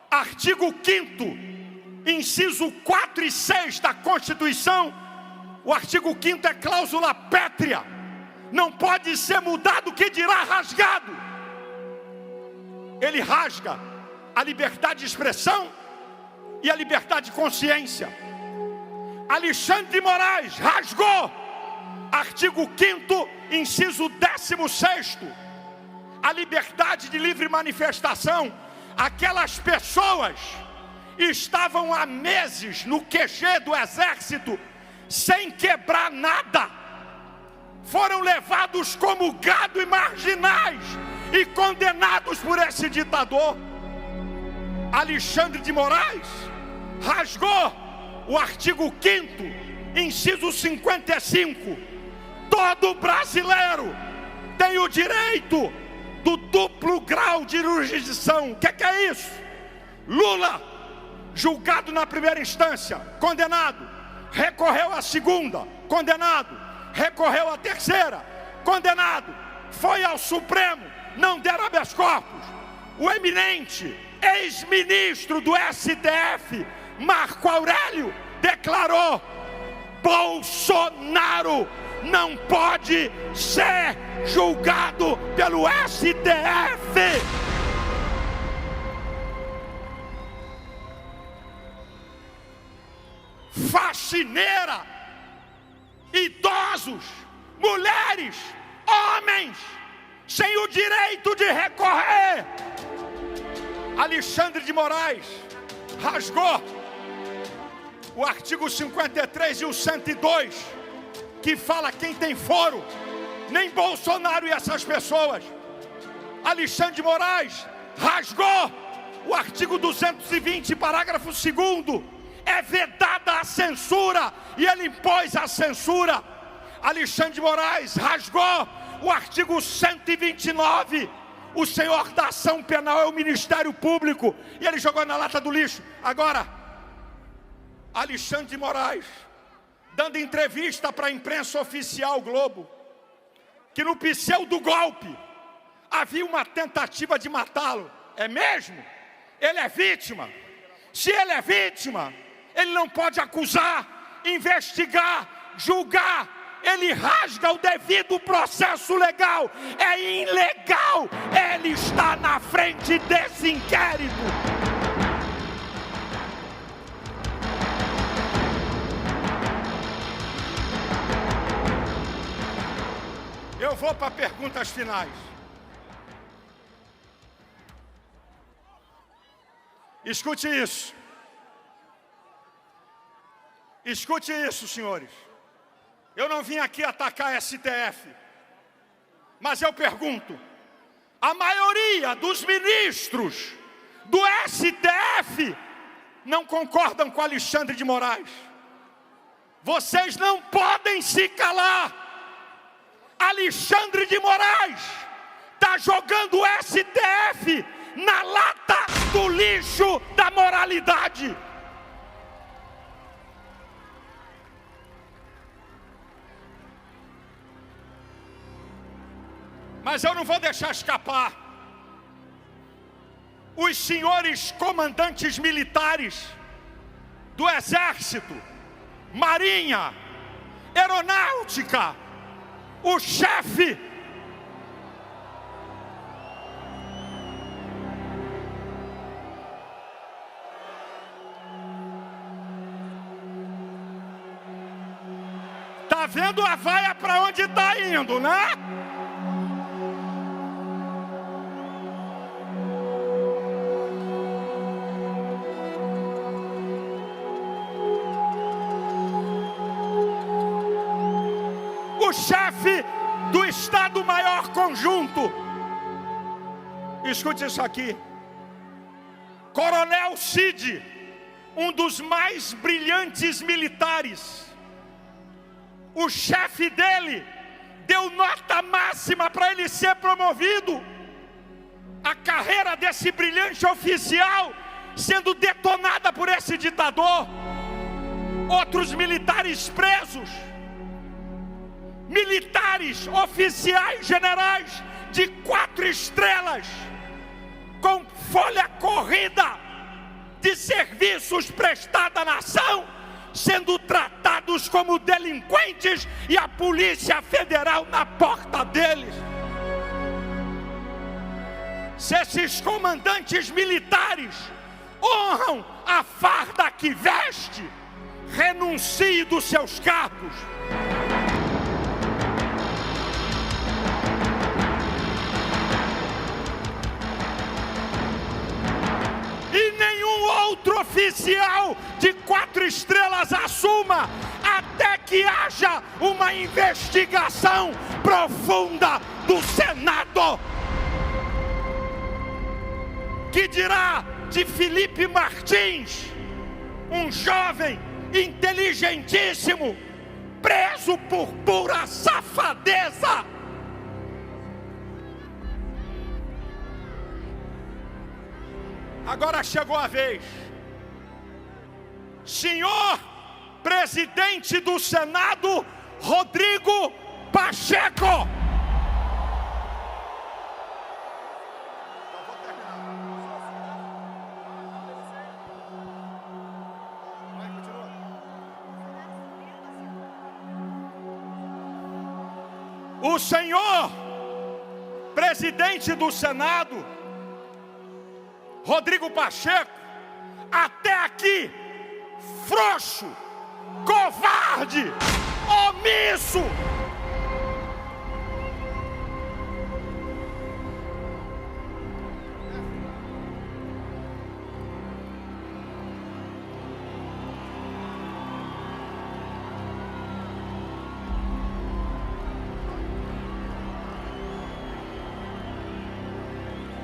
artigo 5º, inciso 4 e 6 da Constituição. O artigo 5º é cláusula pétrea. Não pode ser mudado, que dirá rasgado. Ele rasga a liberdade de expressão e a liberdade de consciência. Alexandre de Moraes rasgou artigo 5º, inciso 16º, a liberdade de livre manifestação. Aquelas pessoas estavam há meses no QG do Exército sem quebrar nada, foram levados como gado e marginais e condenados por esse ditador. Alexandre de Moraes rasgou o artigo 5º, inciso 55. Todo brasileiro tem o direito do duplo grau de jurisdição. O que é isso? Lula, julgado na primeira instância, condenado, recorreu à segunda, condenado, recorreu à terceira, condenado, foi ao Supremo, não deram habeas corpus. O eminente ex-ministro do STF, Marco Aurélio, declarou: Bolsonaro não pode ser julgado pelo STF. Faxineira, idosos, mulheres, homens, sem o direito de recorrer. Alexandre de Moraes rasgou o artigo 53 e o 102, que fala quem tem foro, nem Bolsonaro e essas pessoas. Alexandre de Moraes rasgou o artigo 220, parágrafo 2º, é vedada a censura, e ele impôs a censura. Alexandre de Moraes rasgou o artigo 129, o senhor da ação penal é o Ministério Público, e ele jogou na lata do lixo. Agora, Alexandre de Moraes, dando entrevista para a imprensa oficial Globo, que no pseudo golpe havia uma tentativa de matá-lo. É mesmo? Ele é vítima. Se ele é vítima, ele não pode acusar, investigar, julgar. Ele rasga o devido processo legal. É ilegal. Ele está na frente desse inquérito. Eu vou para perguntas finais. Escute isso. Escute isso, senhores. Eu não vim aqui atacar a STF, mas eu pergunto: a maioria dos ministros do STF não concordam com Alexandre de Moraes. Vocês não podem se calar. Alexandre de Moraes está jogando o STF na lata do lixo da moralidade. Mas eu não vou deixar escapar. os senhores comandantes militares do Exército, Marinha, Aeronáutica, o chefe tá vendo a vaia para onde está indo, né? O chefe do Estado-Maior Conjunto, escute isso aqui, Coronel Cid, um dos mais brilhantes militares, o chefe dele deu nota máxima para ele ser promovido. A carreira desse brilhante oficial sendo detonada por esse ditador. Outros militares presos. Militares, oficiais, generais de 4 estrelas, com folha corrida de serviços prestados à nação, sendo tratados como delinquentes e a Polícia Federal na porta deles. Se esses comandantes militares honram a farda que veste, renuncie dos seus cargos. E nenhum outro oficial de 4 estrelas assuma, até que haja uma investigação profunda do Senado. Que dirá de Felipe Martins, um jovem inteligentíssimo, preso por pura safadeza? Agora chegou a vez. Senhor presidente do Senado, Rodrigo Pacheco. O senhor presidente do Senado, Rodrigo Pacheco, até aqui, frouxo, covarde, omisso.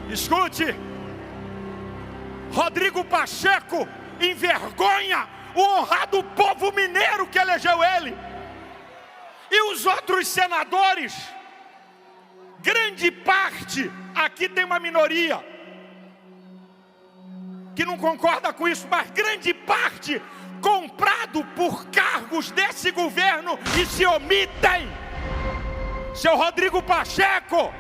Escute, Rodrigo Pacheco envergonha o honrado povo mineiro que elegeu ele. E os outros senadores, grande parte, aqui tem uma minoria que não concorda com isso, mas grande parte comprado por cargos desse governo e se omitem. Seu Rodrigo Pacheco,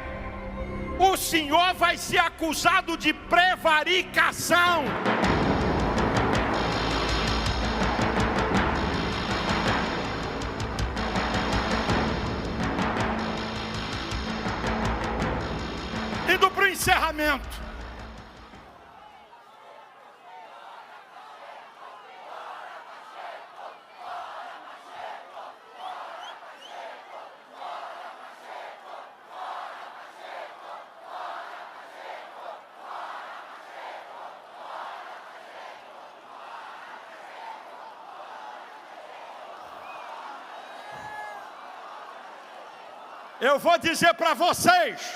o senhor vai ser acusado de prevaricação. Indo para o encerramento. Eu vou dizer para vocês,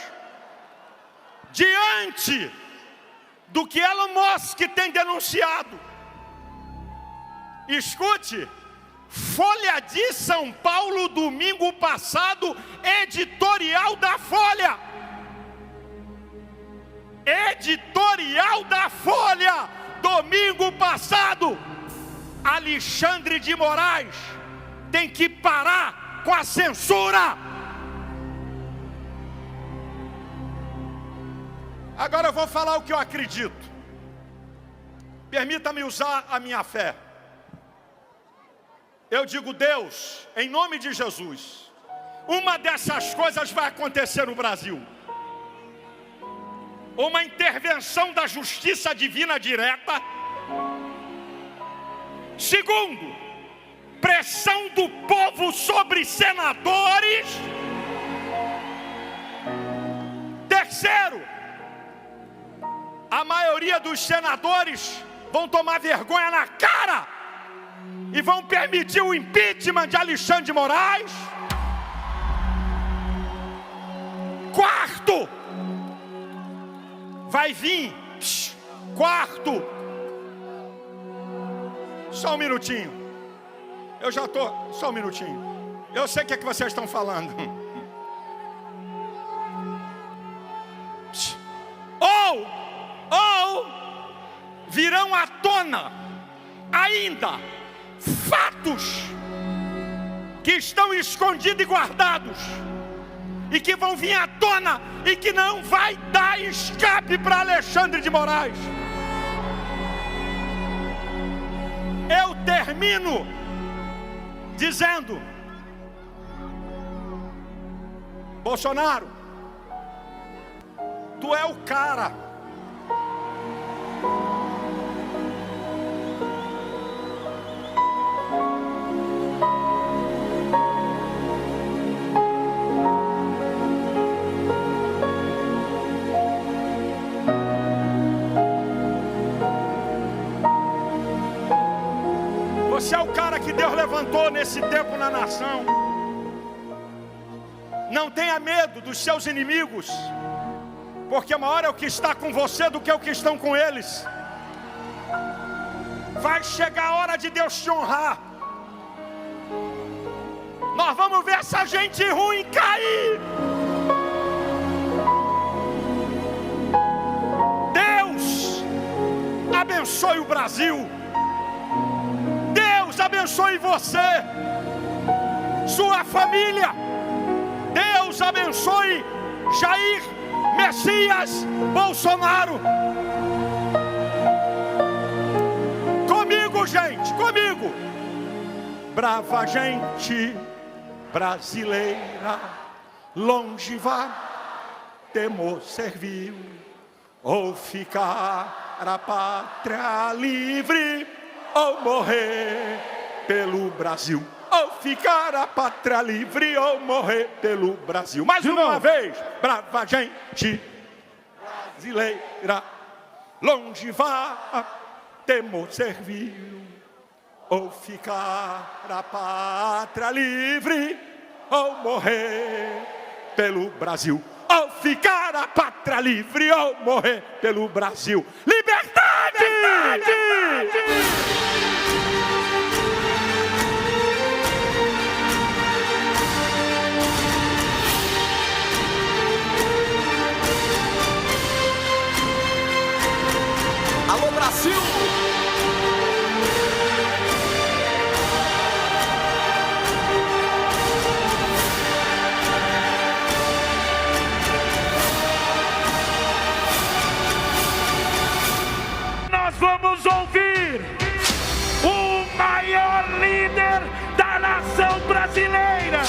diante do que Elon Musk tem denunciado, escute, Folha de São Paulo, domingo passado, editorial da Folha. Editorial da Folha, domingo passado. Alexandre de Moraes tem que parar com a censura. Agora eu vou falar o que eu acredito. Permita-me usar a minha fé. Eu digo, Deus, em nome de Jesus, uma dessas coisas vai acontecer no Brasil. Uma intervenção da justiça divina direta. Segundo, pressão do povo sobre senadores. Terceiro, a maioria dos senadores vão tomar vergonha na cara e vão permitir o impeachment de Alexandre de Moraes. Quarto, vai vir. Quarto, só um minutinho. Eu já estou, só um minutinho. Eu sei o que é que vocês estão falando. Ou virão à tona ainda fatos que estão escondidos e guardados e que vão vir à tona e que não vai dar escape para Alexandre de Moraes. Eu termino dizendo: Bolsonaro, tu é o cara. Você é o cara que Deus levantou nesse tempo na nação. Não tenha medo dos seus inimigos, porque maior é o que está com você do que o que estão com eles. Vai chegar a hora de Deus te honrar. Nós vamos ver essa gente ruim cair. Deus abençoe o Brasil. Deus abençoe você, sua família. Deus abençoe Jair Messias Bolsonaro. Comigo, gente, comigo. Brava gente brasileira, longe vá, temor servil, ou ficar a pátria livre, ou morrer pelo Brasil. Ou ficar a pátria livre, ou morrer pelo Brasil. Mais uma vez, brava gente brasileira, longe vá, temor servil, ou ficar a pátria livre, ou morrer pelo Brasil. Ou ficar a pátria livre, ou morrer pelo Brasil. Liberdade! Liberdade! Alô, Brasil! Nós vamos ouvir o maior líder da nação brasileira.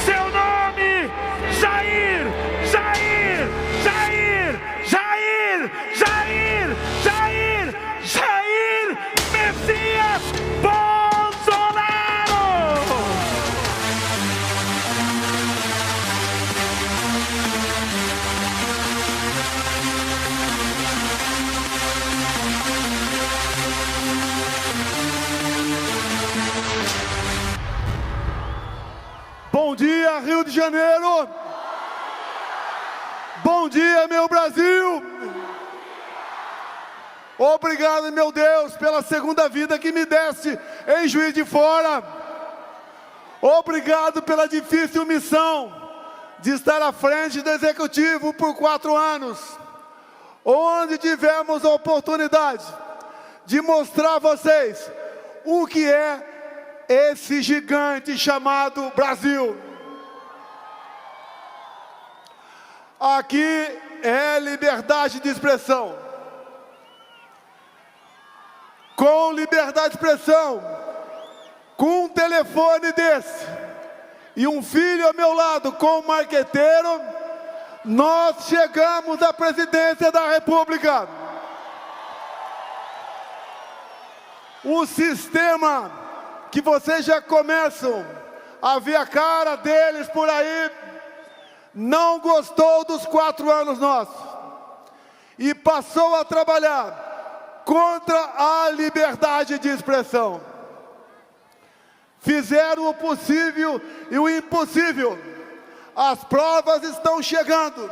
Seu nome, Jair, Jair, Jair, Jair, Jair, Jair, Jair Messias Bolsonaro! Bom dia, Rio de Janeiro! Bom dia, meu Brasil! Obrigado, meu Deus, pela segunda vida que me deste em Juiz de Fora. Obrigado pela difícil missão de estar à frente do Executivo por 4 anos, onde tivemos a oportunidade de mostrar a vocês o que é esse gigante chamado Brasil. Aqui é liberdade de expressão. Com liberdade de expressão, com um telefone desse e um filho ao meu lado com um marqueteiro, nós chegamos à presidência da República. O sistema que vocês já começam a ver a cara deles por aí, não gostou dos 4 anos nossos e passou a trabalhar contra a liberdade de expressão. Fizeram o possível e o impossível. As provas estão chegando,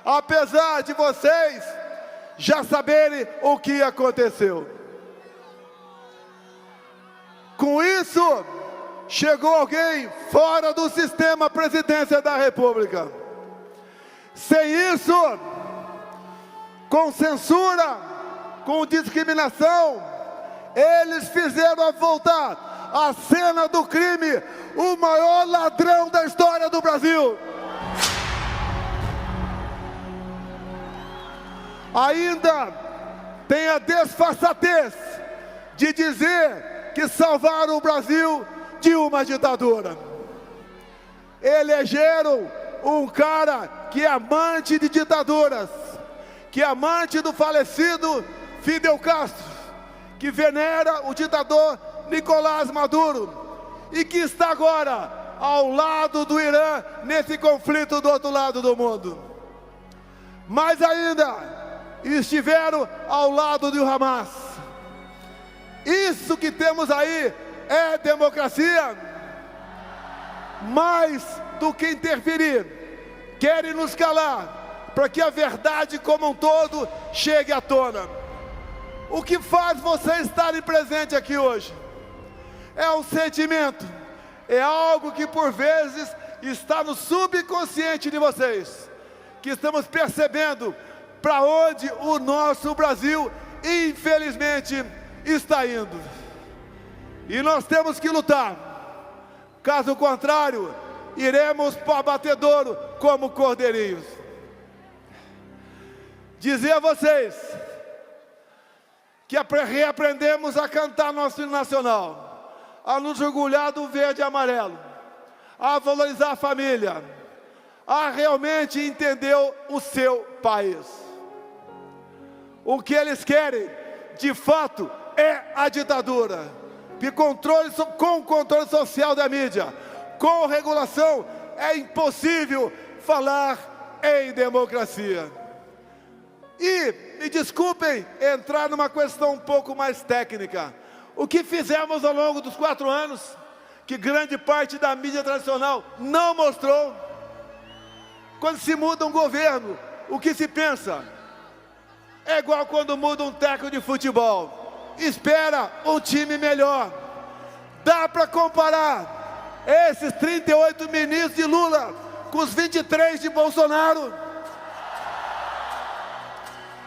apesar de vocês já saberem o que aconteceu. Com isso, chegou alguém fora do sistema presidência da República. Sem isso, com censura, com discriminação, eles fizeram voltar à cena do crime o maior ladrão da história do Brasil. Ainda tem a desfaçatez de dizer que salvaram o Brasil de uma ditadura. Elegeram um cara que é amante de ditaduras, que é amante do falecido Fidel Castro, que venera o ditador Nicolás Maduro e que está agora ao lado do Irã nesse conflito do outro lado do mundo. Mas ainda estiveram ao lado do Hamas. Isso que temos aí é democracia? Mais do que interferir, querem nos calar para que a verdade como um todo chegue à tona. O que faz vocês estarem presentes aqui hoje? É um sentimento, é algo que por vezes está no subconsciente de vocês, que estamos percebendo para onde o nosso Brasil, infelizmente, está indo. E nós temos que lutar. Caso contrário, iremos para o abatedouro como cordeirinhos. Dizer a vocês que reaprendemos a cantar nosso hino nacional, a nos orgulhar do verde e amarelo, a valorizar a família, a realmente entender o seu país. O que eles querem, de fato, é a ditadura. E com controle social da mídia, com regulação, é impossível falar em democracia. E, me desculpem entrar numa questão um pouco mais técnica. O que fizemos ao longo dos 4 anos, que grande parte da mídia tradicional não mostrou? Quando se muda um governo, o que se pensa? É igual quando muda um técnico de futebol. Espera um time melhor. Dá para comparar esses 38 ministros de Lula com os 23 de Bolsonaro?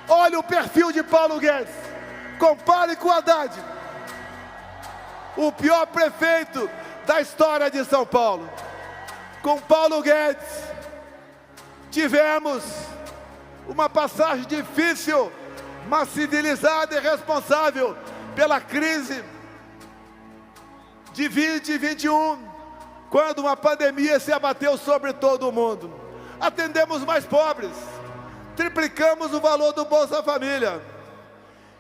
Olha o perfil de Paulo Guedes. Compare com o Haddad, o pior prefeito da história de São Paulo. Com Paulo Guedes, tivemos uma passagem difícil, mas civilizada e responsável pela crise de 2021, quando uma pandemia se abateu sobre todo o mundo. Atendemos mais pobres, triplicamos o valor do Bolsa Família,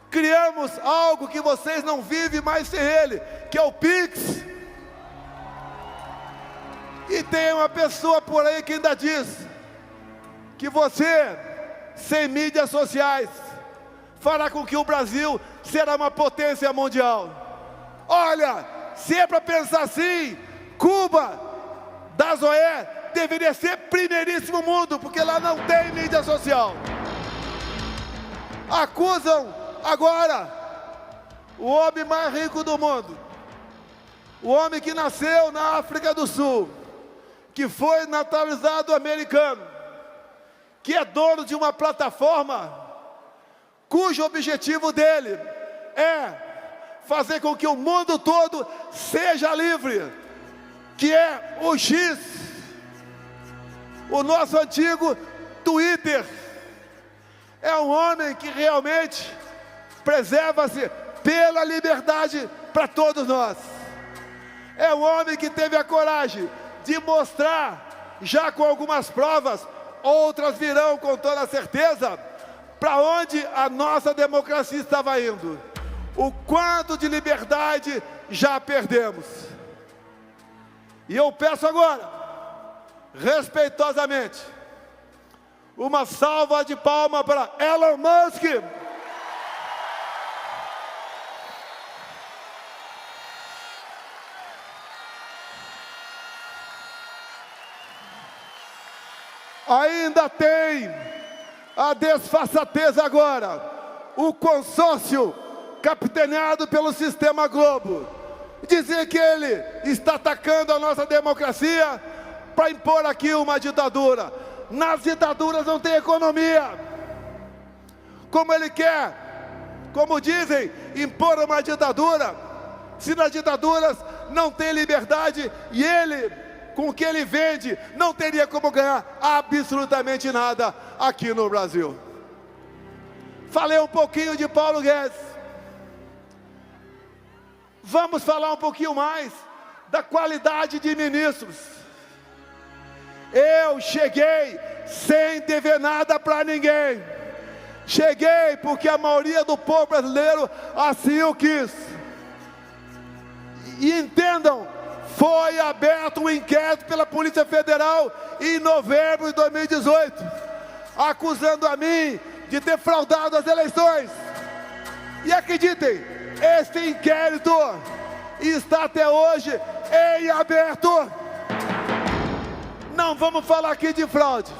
criamos algo que vocês não vivem mais sem ele, que é o Pix. E tem uma pessoa por aí que ainda diz que você, sem mídias sociais, fará com que o Brasil será uma potência mundial. Olha, se é para pensar assim, Cuba, da Zoé, deveria ser primeiríssimo mundo, porque lá não tem mídia social. Acusam agora o homem mais rico do mundo, o homem que nasceu na África do Sul, que foi naturalizado americano, que é dono de uma plataforma cujo objetivo dele é fazer com que o mundo todo seja livre, que é o X, o nosso antigo Twitter. É um homem que realmente preserva-se pela liberdade para todos nós. É um homem que teve a coragem de mostrar, já com algumas provas, outras virão com toda certeza, para onde a nossa democracia estava indo. O quanto de liberdade já perdemos. E eu peço agora, respeitosamente, uma salva de palmas para Elon Musk. Ainda tem a desfaçatez agora, o consórcio capitaneado pelo Sistema Globo, dizer que ele está atacando a nossa democracia para impor aqui uma ditadura. Nas ditaduras não tem economia. Como ele quer, como dizem, impor uma ditadura, se nas ditaduras não tem liberdade e ele, com o que ele vende, não teria como ganhar absolutamente nada aqui no Brasil. Falei um pouquinho de Paulo Guedes. Vamos falar um pouquinho mais da qualidade de ministros. Eu cheguei sem dever nada para ninguém. Cheguei porque a maioria do povo brasileiro assim o quis. E entendam, foi aberto um inquérito pela Polícia Federal em novembro de 2018, acusando a mim de ter fraudado as eleições. E acreditem, este inquérito está até hoje em aberto. Não vamos falar aqui de fraude,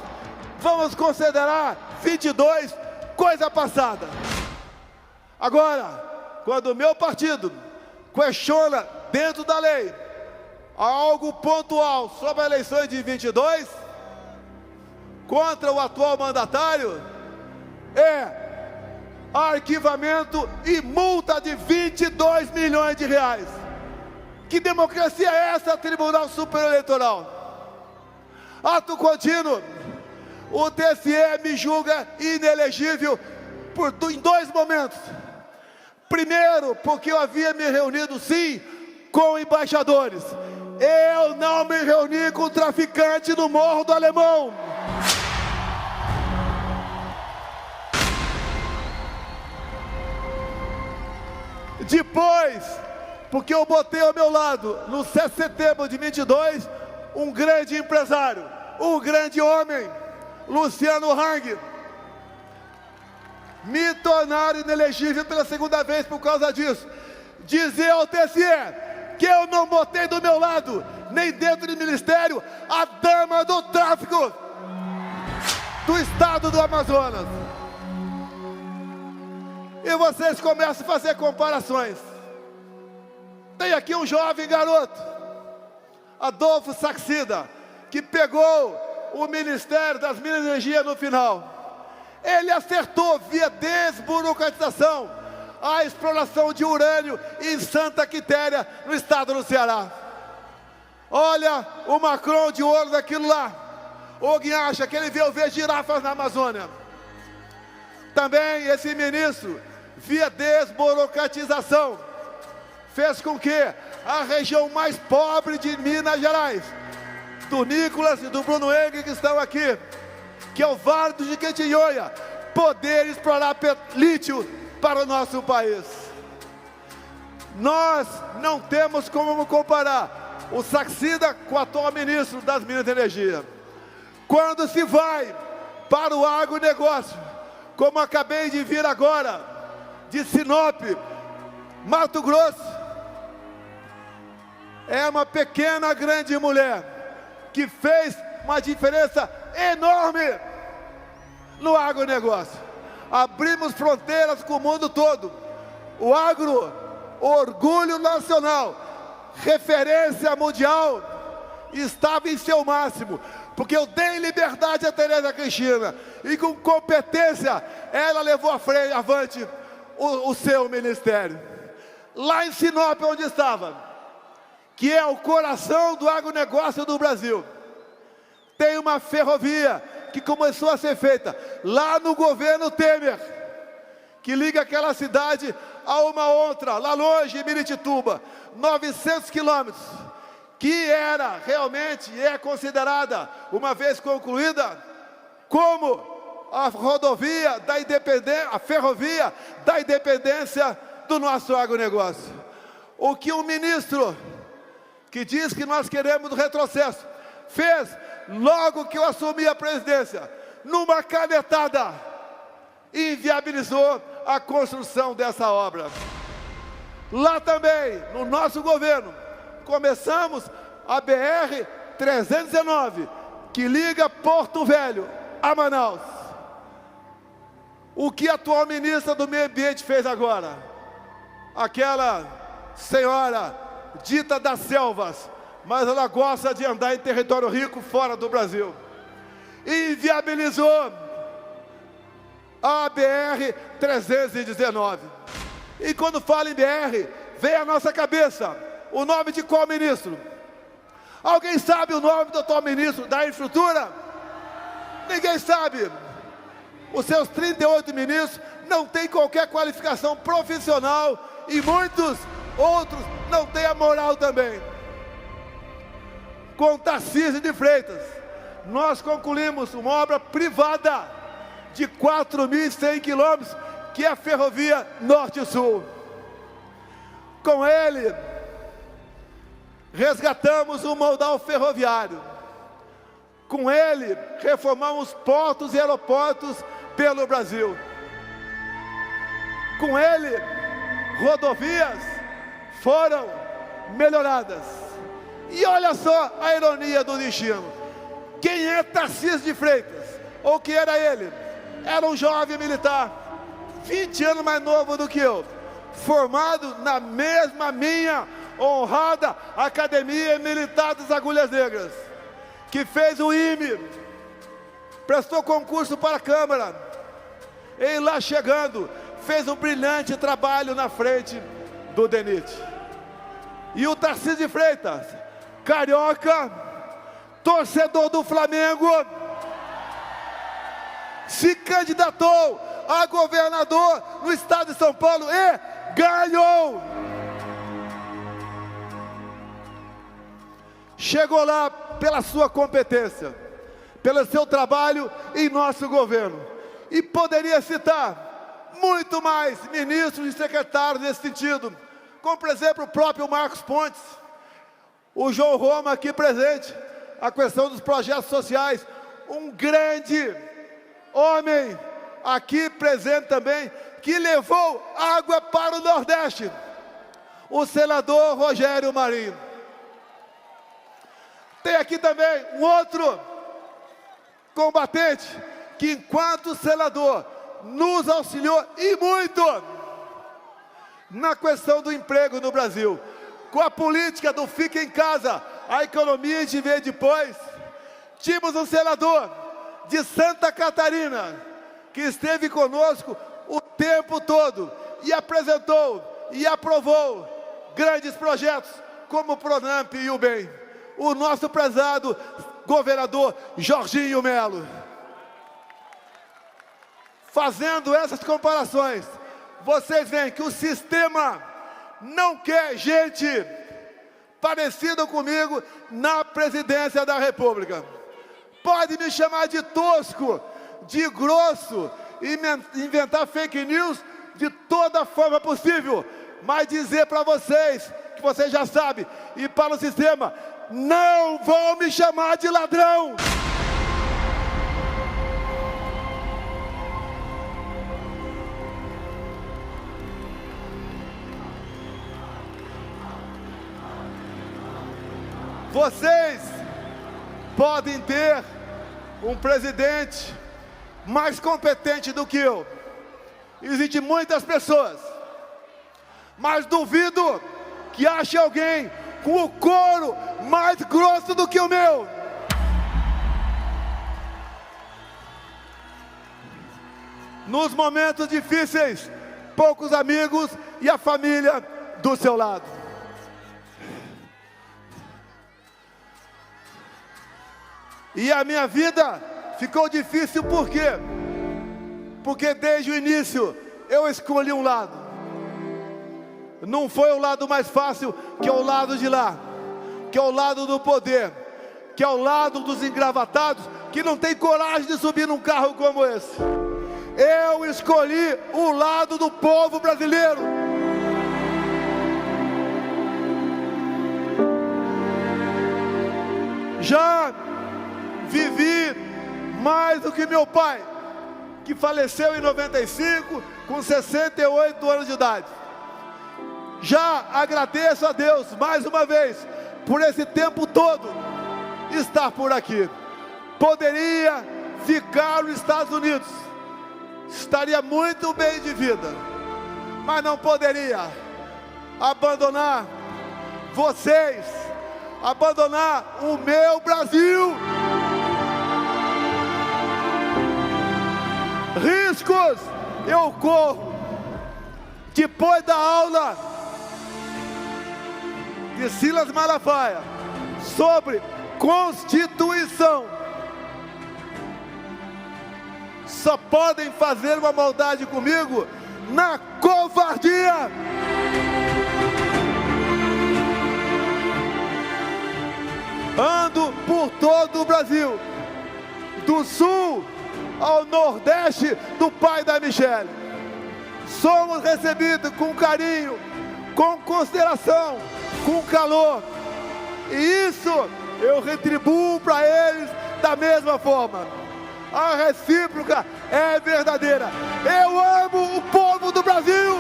vamos considerar 22 coisa passada. Agora, quando o meu partido questiona dentro da lei algo pontual sobre as eleições de 22, contra o atual mandatário, é arquivamento e multa de 22 milhões de reais. Que democracia é essa, Tribunal Superior Eleitoral? Ato contínuo, o TSE me julga inelegível em dois momentos. Primeiro, porque eu havia me reunido sim com embaixadores. Eu não me reuni com traficante no Morro do Alemão. Depois, porque eu botei ao meu lado, no 7 de setembro de 22, um grande empresário, um grande homem, Luciano Hang. Me tornaram inelegível pela segunda vez por causa disso. Dizer ao TSE que eu não botei do meu lado, nem dentro do ministério, a dama do tráfico do estado do Amazonas. E vocês começam a fazer comparações. Tem aqui um jovem garoto, Adolfo Saxida, que pegou o Ministério das Minas e Energia no final. Ele acertou via desburocratização a exploração de urânio em Santa Quitéria, no estado do Ceará. Olha o Macron de olho daquilo lá. Alguém acha que ele veio ver girafas na Amazônia. Também esse ministro, via desburocratização, fez com que a região mais pobre de Minas Gerais, do Nicolas e do Bruno Engel, que estão aqui, que é o Vale do Jequitinhonha, poder explorar lítio para o nosso país. Nós não temos como comparar o Saxida com o atual ministro das Minas e Energia. Quando se vai para o agronegócio, como acabei de vir agora, de Sinop, Mato Grosso, é uma pequena, grande mulher, que fez uma diferença enorme no agronegócio. Abrimos fronteiras com o mundo todo. O agro, orgulho nacional, referência mundial, estava em seu máximo, porque eu dei liberdade a Tereza Cristina, e com competência ela levou avante o seu ministério. Lá em Sinop, onde estava, que é o coração do agronegócio do Brasil, tem uma ferrovia que começou a ser feita lá no governo Temer, que liga aquela cidade a uma outra, lá longe, em Miritituba, 900 quilômetros, que era realmente e é considerada, uma vez concluída, como a rodovia da independência, a ferrovia da independência do nosso agronegócio. O que um ministro que diz que nós queremos retrocesso fez logo que eu assumi a presidência, numa canetada, inviabilizou a construção dessa obra. Lá também, no nosso governo, começamos a BR-319, que liga Porto Velho a Manaus. O que a atual ministra do Meio Ambiente fez agora? Aquela senhora dita das selvas, mas ela gosta de andar em território rico fora do Brasil. Inviabilizou a BR-319. E quando fala em BR, vem à nossa cabeça o nome de qual ministro? Alguém sabe o nome do atual ministro da Infraestrutura? Ninguém sabe. Os seus 38 ministros não têm qualquer qualificação profissional e muitos outros não têm a moral também. Com Tarcísio de Freitas, nós concluímos uma obra privada de 4.100 quilômetros, que é a ferrovia Norte-Sul. Com ele, resgatamos o modal ferroviário. Com ele, reformamos portos e aeroportos pelo Brasil. Com ele, rodovias foram melhoradas. E olha só a ironia do destino. Quem é Tarcísio de Freitas? Ou que era ele? Era um jovem militar, 20 anos mais novo do que eu, formado na mesma minha honrada Academia Militar das Agulhas Negras, que fez o IME, prestou concurso para a Câmara, e lá chegando, fez um brilhante trabalho na frente do DENIT. E o Tarcísio de Freitas, carioca, torcedor do Flamengo, se candidatou a governador no estado de São Paulo e ganhou. Chegou lá pela sua competência, pelo seu trabalho em nosso governo. E poderia citar muito mais ministros e secretários nesse sentido, como por exemplo o próprio Marcos Pontes, o João Roma aqui presente, a questão dos projetos sociais, um grande homem aqui presente também, que levou água para o Nordeste, o senador Rogério Marinho. Tem aqui também um outro combatente, que enquanto senador, nos auxiliou e muito na questão do emprego no Brasil. Com a política do fica em casa, a economia a gente vê depois. Tínhamos um senador de Santa Catarina, que esteve conosco o tempo todo, e apresentou e aprovou grandes projetos, como o Pronamp e o BEM. O nosso prezado governador Jorginho Melo. Fazendo essas comparações, vocês veem que o sistema não quer gente parecida comigo na presidência da República. Pode me chamar de tosco, de grosso, e inventar fake news de toda forma possível, mas dizer para vocês, que vocês já sabem, e para o sistema, não vão me chamar de ladrão. Vocês podem ter um presidente mais competente do que eu. Existem muitas pessoas, mas duvido que ache alguém com o couro mais grosso do que o meu. Nos momentos difíceis, poucos amigos e a família do seu lado. E a minha vida Ficou difícil por quê? Porque desde o início eu escolhi um lado. Não foi o lado mais fácil, que é o lado de lá, que é o lado do poder, que é o lado dos engravatados, que não tem coragem de subir num carro como esse. Eu escolhi o lado do povo brasileiro. Já vivi mais do que meu pai, que faleceu em 95, com 68 anos de idade. Já agradeço a Deus, mais uma vez, por esse tempo todo, estar por aqui. Poderia ficar nos Estados Unidos, estaria muito bem de vida, mas não poderia abandonar vocês, abandonar o meu Brasil. Riscos eu corro. Depois da aula de Silas Malafaia sobre Constituição, só podem fazer uma maldade comigo na covardia. Ando por todo o Brasil, do sul ao nordeste do pai da Michele. Somos recebidos com carinho, com consideração, com calor. E isso eu retribuo para eles da mesma forma. A recíproca é verdadeira. Eu amo o povo do Brasil.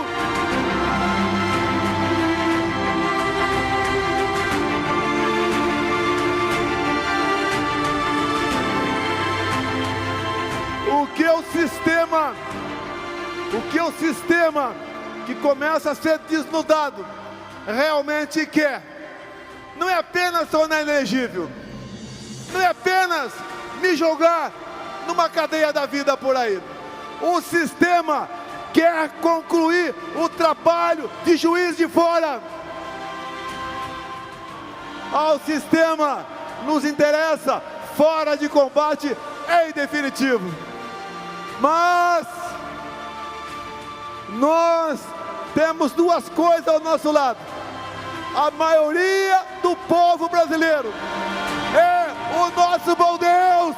O que o sistema que começa a ser desnudado realmente quer, não é apenas tornar inelegível, não é apenas me jogar numa cadeia da vida por aí. O sistema quer concluir o trabalho de Juiz de Fora. Ao sistema nos interessa fora de combate em definitivo. Mas nós temos duas coisas ao nosso lado. A maioria do povo brasileiro é o nosso bom Deus.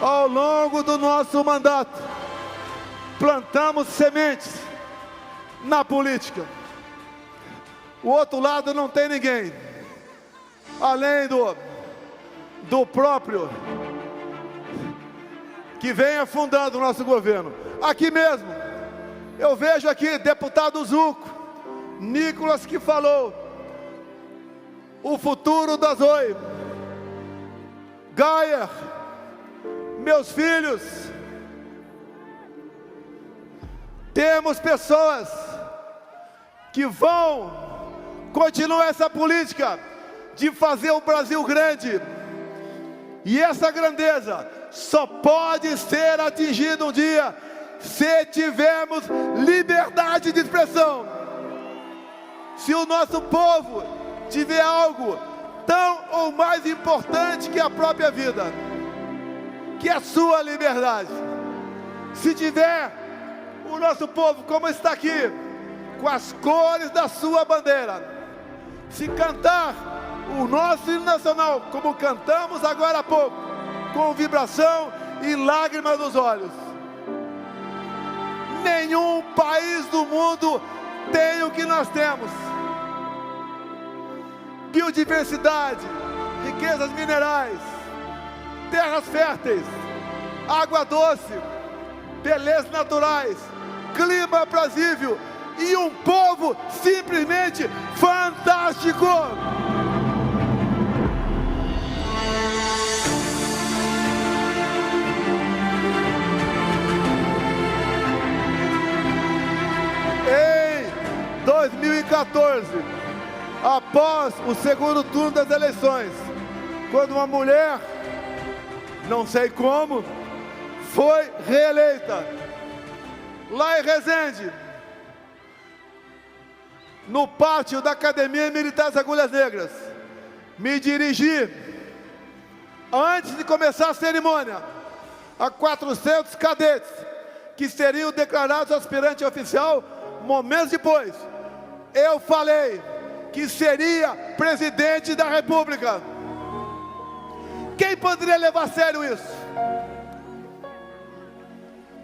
Ao longo do nosso mandato, plantamos sementes na política. O outro lado não tem ninguém, além do próprio que vem afundando o nosso governo. Aqui mesmo, eu vejo aqui deputado Zuco, Nicolas, que falou o futuro das Oi, Gaia, meus filhos. Temos pessoas que vão continuar essa política de fazer o Brasil grande. E essa grandeza só pode ser atingida um dia se tivermos liberdade de expressão. Se o nosso povo tiver algo tão ou mais importante que a própria vida, que é a sua liberdade. Se tiver o nosso povo como está aqui, com as cores da sua bandeira, se cantar o nosso hino nacional, como cantamos agora há pouco, com vibração e lágrimas nos olhos, nenhum país do mundo tem o que nós temos. Biodiversidade, riquezas minerais, terras férteis, água doce, belezas naturais, clima aprazível e um povo simplesmente fantástico. Em 2014, após o segundo turno das eleições, quando uma mulher, não sei como, foi reeleita lá em Resende, no pátio da Academia Militar das Agulhas Negras, me dirigi, antes de começar a cerimônia, a 400 cadetes que seriam declarados aspirante oficial. Momentos depois, eu falei que seria presidente da República. Quem poderia levar a sério isso?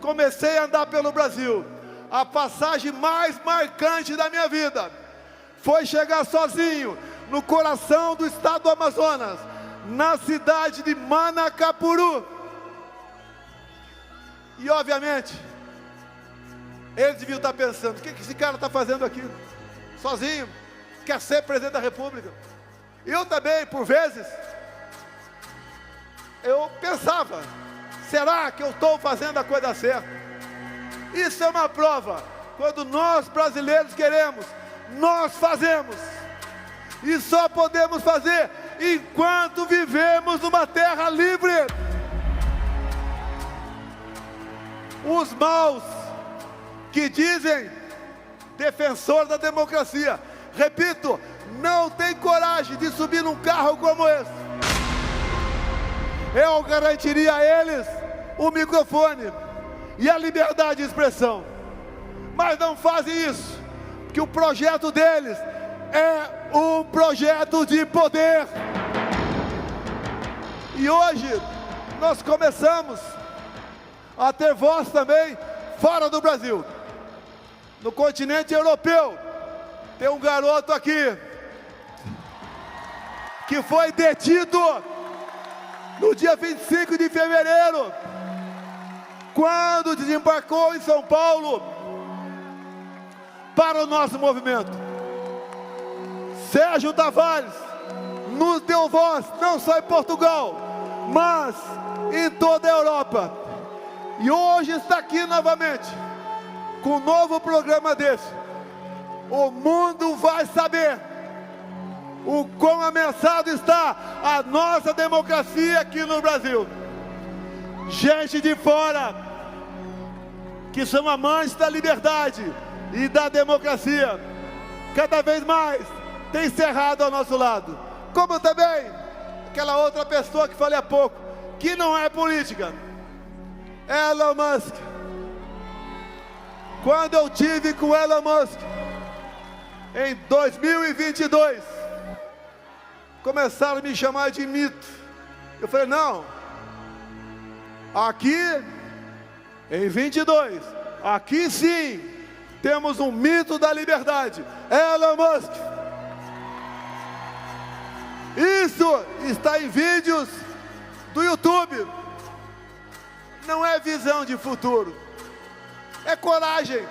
Comecei a andar pelo Brasil. A passagem mais marcante da minha vida foi chegar sozinho no coração do estado do Amazonas, na cidade de Manacapuru. E obviamente, eles deviam estar pensando: o que esse cara está fazendo aqui? Sozinho, quer ser presidente da República. Eu também, por vezes, eu pensava: será que eu estou fazendo a coisa certa? Isso é uma prova. Quando nós brasileiros queremos, nós fazemos. E só podemos fazer enquanto vivemos numa terra livre. Os maus que dizem defensor da democracia, repito, não tem coragem de subir num carro como esse. Eu garantiria a eles o microfone e a liberdade de expressão, mas não fazem isso, porque o projeto deles é um projeto de poder. E hoje nós começamos a ter voz também fora do Brasil. No continente europeu, tem um garoto aqui que foi detido no dia 25 de fevereiro, quando desembarcou em São Paulo para o nosso movimento. Sérgio Tavares nos deu voz, não só em Portugal, mas em toda a Europa. E hoje está aqui novamente, com um novo programa desse. O mundo vai saber o quão ameaçado está a nossa democracia aqui no Brasil. Gente de fora, que são amantes da liberdade e da democracia, cada vez mais tem cerrado ao nosso lado. Como também aquela outra pessoa que falei há pouco, que não é política, Elon Musk. Quando eu tive com Elon Musk em 2022, começaram a me chamar de mito. Eu falei: não, aqui em 22, aqui sim temos um mito da liberdade, Elon Musk. Isso está em vídeos do YouTube. Não é visão de futuro, é coragem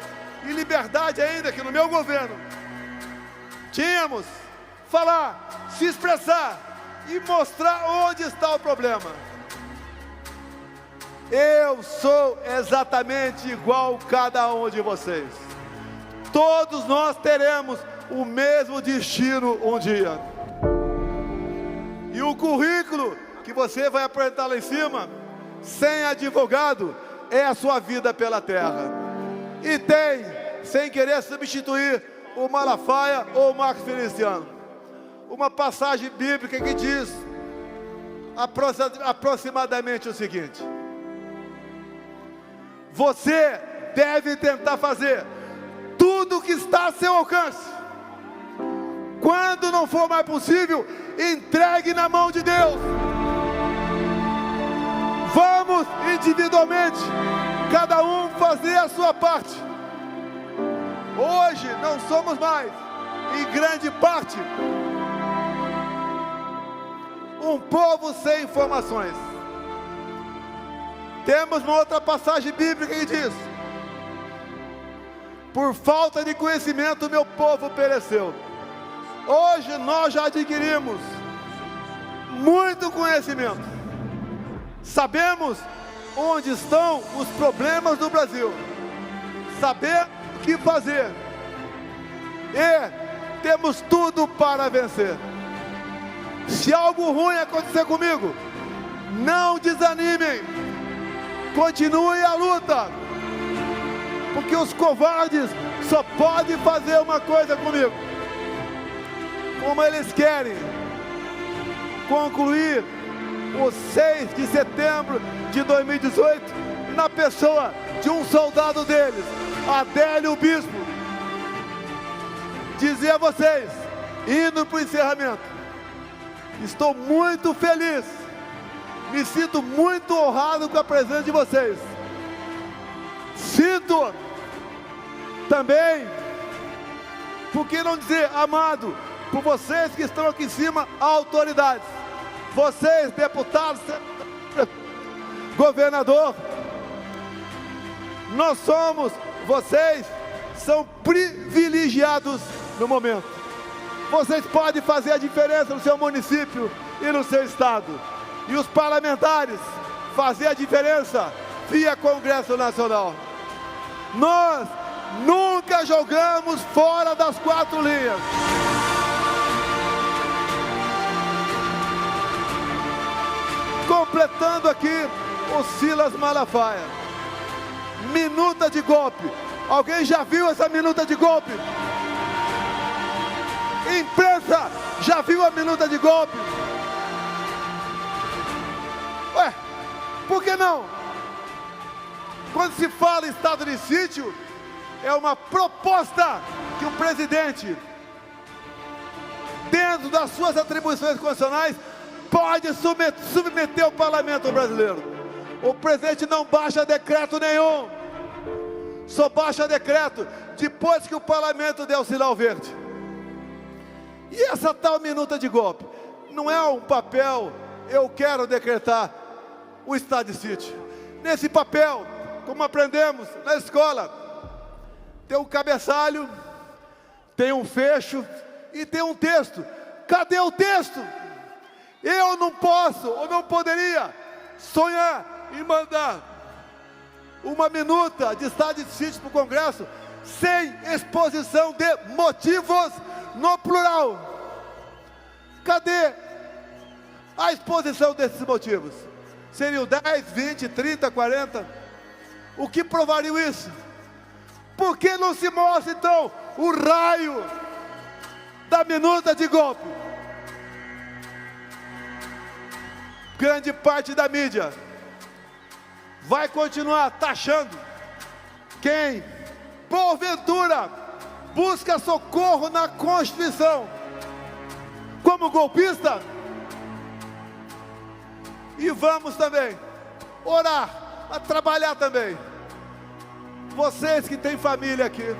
e liberdade. Ainda que no meu governo tínhamos falar, se expressar e mostrar onde está o problema. Eu sou exatamente igual a cada um de vocês. Todos nós teremos o mesmo destino um dia. E o currículo que você vai apresentar lá em cima, sem advogado, é a sua vida pela terra. E tem, sem querer substituir o Malafaia ou o Marcos Feliciano, uma passagem bíblica que diz aproximadamente o seguinte: você deve tentar fazer tudo o que está a seu alcance. Quando não for mais possível, entregue na mão de Deus. Vamos individualmente, cada um fazer a sua parte. Hoje não somos mais, em grande parte, um povo sem informações. Temos uma outra passagem bíblica que diz: por falta de conhecimento meu povo pereceu. Hoje nós já adquirimos muito conhecimento. Sabemos onde estão os problemas do Brasil. Sabemos o que fazer. E temos tudo para vencer. Se algo ruim acontecer comigo, não desanimem. Continue a luta. porque os covardes só podem fazer uma coisa comigo. Como eles querem concluir o 6 de setembro de 2018 na pessoa de um soldado deles, Adélio Bispo. Dizer a vocês, indo para o encerramento, estou muito feliz, me sinto muito honrado com a presença de vocês. Sinto também, por que não dizer amado, por vocês que estão aqui em cima, autoridades, vocês deputados, governador, nós somos, vocês são privilegiados no momento. Vocês podem fazer a diferença no seu município e no seu estado. E os parlamentares fazer a diferença via Congresso Nacional. Nós nunca jogamos fora das 4 linhas. Completando aqui o Silas Malafaia. Minuta de golpe. Alguém já viu essa minuta de golpe? Imprensa, já viu a minuta de golpe? Ué, por que não? Quando se fala em estado de sítio, é uma proposta que o presidente, dentro das suas atribuições constitucionais, pode submeter ao parlamento brasileiro. O presidente não baixa decreto nenhum, só baixa decreto depois que o parlamento der o sinal verde. E essa tal minuta de golpe não é um papel, eu quero decretar o estado de sítio. Nesse papel, como aprendemos na escola, tem um cabeçalho, tem um fecho e tem um texto. Cadê o texto? Eu não posso ou não poderia sonhar em mandar uma minuta de estado de sítio para o Congresso sem exposição de motivos no plural. Cadê a exposição desses motivos? Seriam 10, 20, 30, 40? O que provaria isso? Por que não se mostra então o raio da minuta de golpe? Grande parte da mídia vai continuar taxando quem, porventura, busca socorro na Constituição como golpista. E vamos também orar, a trabalhar também. Vocês que têm família aqui,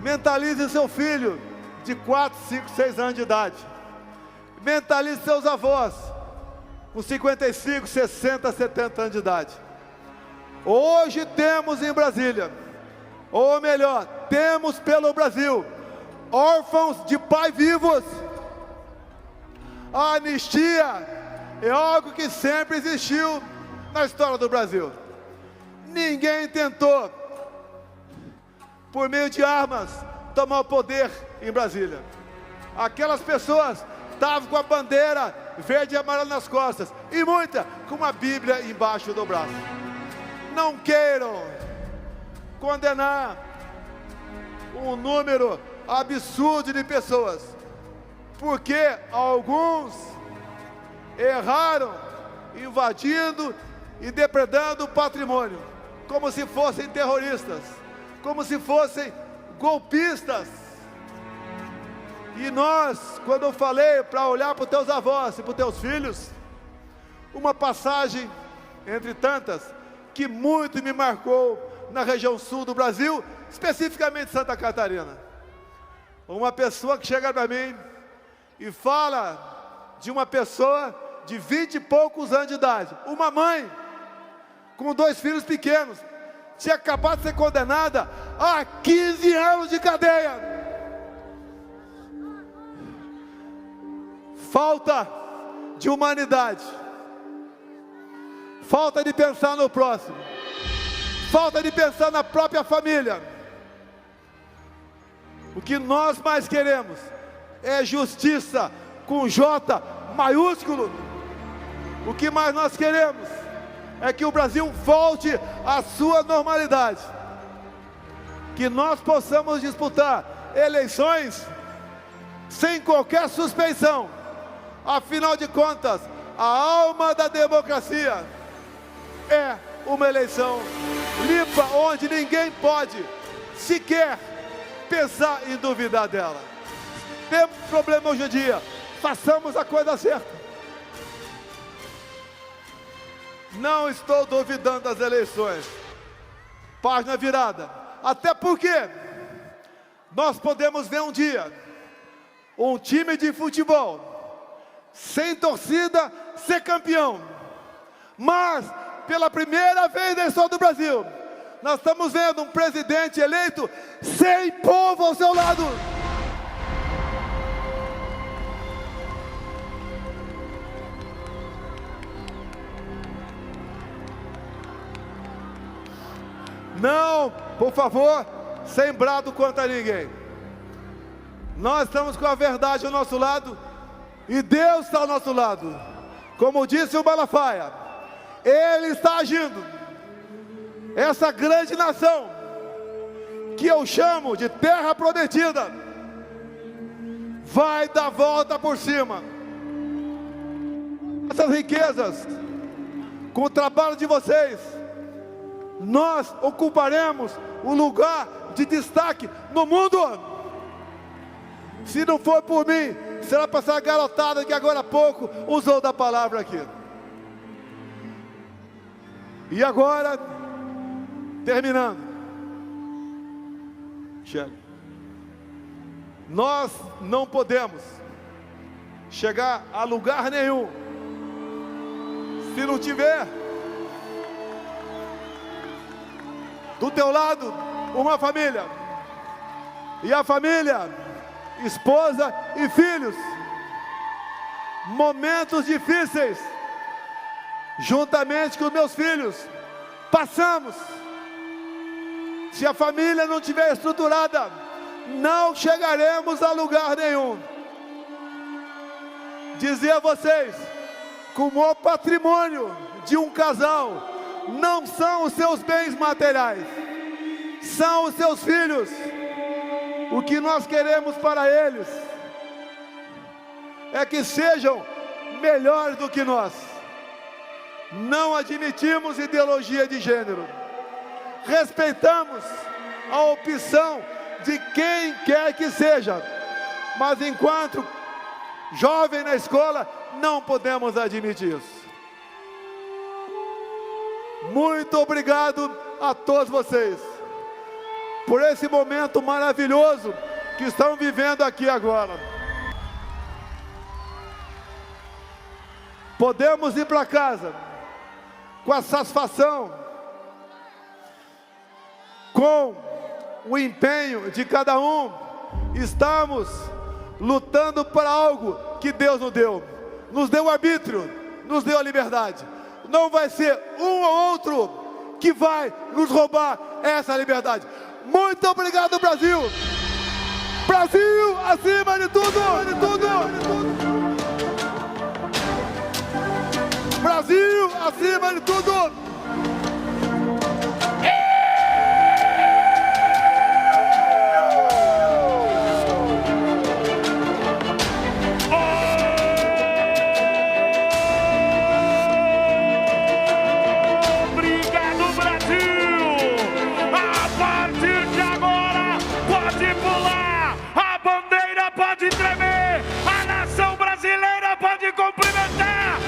mentalize seu filho de 4, 5, 6 anos de idade. Mentalize seus avós com 55, 60, 70 anos de idade. Hoje temos em Brasília, ou melhor, temos pelo Brasil, órfãos de pai vivos. A anistia é algo que sempre existiu na história do Brasil. Ninguém tentou, por meio de armas, tomar o poder em Brasília. Aquelas pessoas estavam com a bandeira verde e amarela nas costas, e muita com uma Bíblia embaixo do braço. Não queiram condenar um número absurdo de pessoas, porque alguns erraram invadindo e depredando o patrimônio, como se fossem terroristas, como se fossem golpistas. E nós, quando eu falei para olhar para os teus avós e para os teus filhos, uma passagem entre tantas que muito me marcou na região sul do Brasil, especificamente Santa Catarina. Uma pessoa que chega para mim e fala de uma pessoa de 20 e poucos anos de idade, uma mãe com 2 filhos pequenos, tinha acabado de ser condenada a 15 anos de cadeia. Falta de humanidade, falta de pensar no próximo, falta de pensar na própria família. O que nós mais queremos é justiça com J maiúsculo. O que mais nós queremos é que o Brasil volte à sua normalidade. que nós possamos disputar eleições sem qualquer suspeição. Afinal de contas, a alma da democracia é uma eleição limpa, onde ninguém pode sequer pensar em duvidar dela. Temos problema hoje em dia, façamos a coisa certa. Não estou duvidando das eleições. Página virada. Até porque nós podemos ver um dia um time de futebol sem torcida ser campeão. Mas, pela primeira vez na história do Brasil, nós estamos vendo um presidente eleito sem povo ao seu lado. Não, por favor, sem brado contra ninguém. Nós estamos com a verdade ao nosso lado e Deus está ao nosso lado. Como disse o Malafaia, Ele está agindo. Essa grande nação, que eu chamo de terra prometida, vai dar volta por cima. Essas riquezas, com o trabalho de vocês, nós ocuparemos um lugar de destaque no mundo. Se não for por mim, será para essa garotada que agora há pouco usou da palavra aqui. E agora, terminando, nós não podemos chegar a lugar nenhum se não tiver do teu lado uma família, e a família, esposa e filhos. Momentos difíceis, juntamente com os meus filhos, passamos. Se a família não estiver estruturada, não chegaremos a lugar nenhum. Dizer a vocês, como o patrimônio de um casal não são os seus bens materiais, são os seus filhos. O que nós queremos para eles é que sejam melhores do que nós. Não admitimos ideologia de gênero. Respeitamos a opção de quem quer que seja, mas enquanto jovem na escola, não podemos admitir isso. Muito obrigado a todos vocês por esse momento maravilhoso que estão vivendo aqui agora. Podemos ir para casa com a satisfação, com o empenho de cada um. Estamos lutando por algo que Deus nos deu o arbítrio, nos deu a liberdade. Não vai ser um ou outro que vai nos roubar essa liberdade. Muito obrigado, Brasil! Brasil acima de tudo! Brasil acima de tudo! Pode tremer, a nação brasileira pode cumprimentar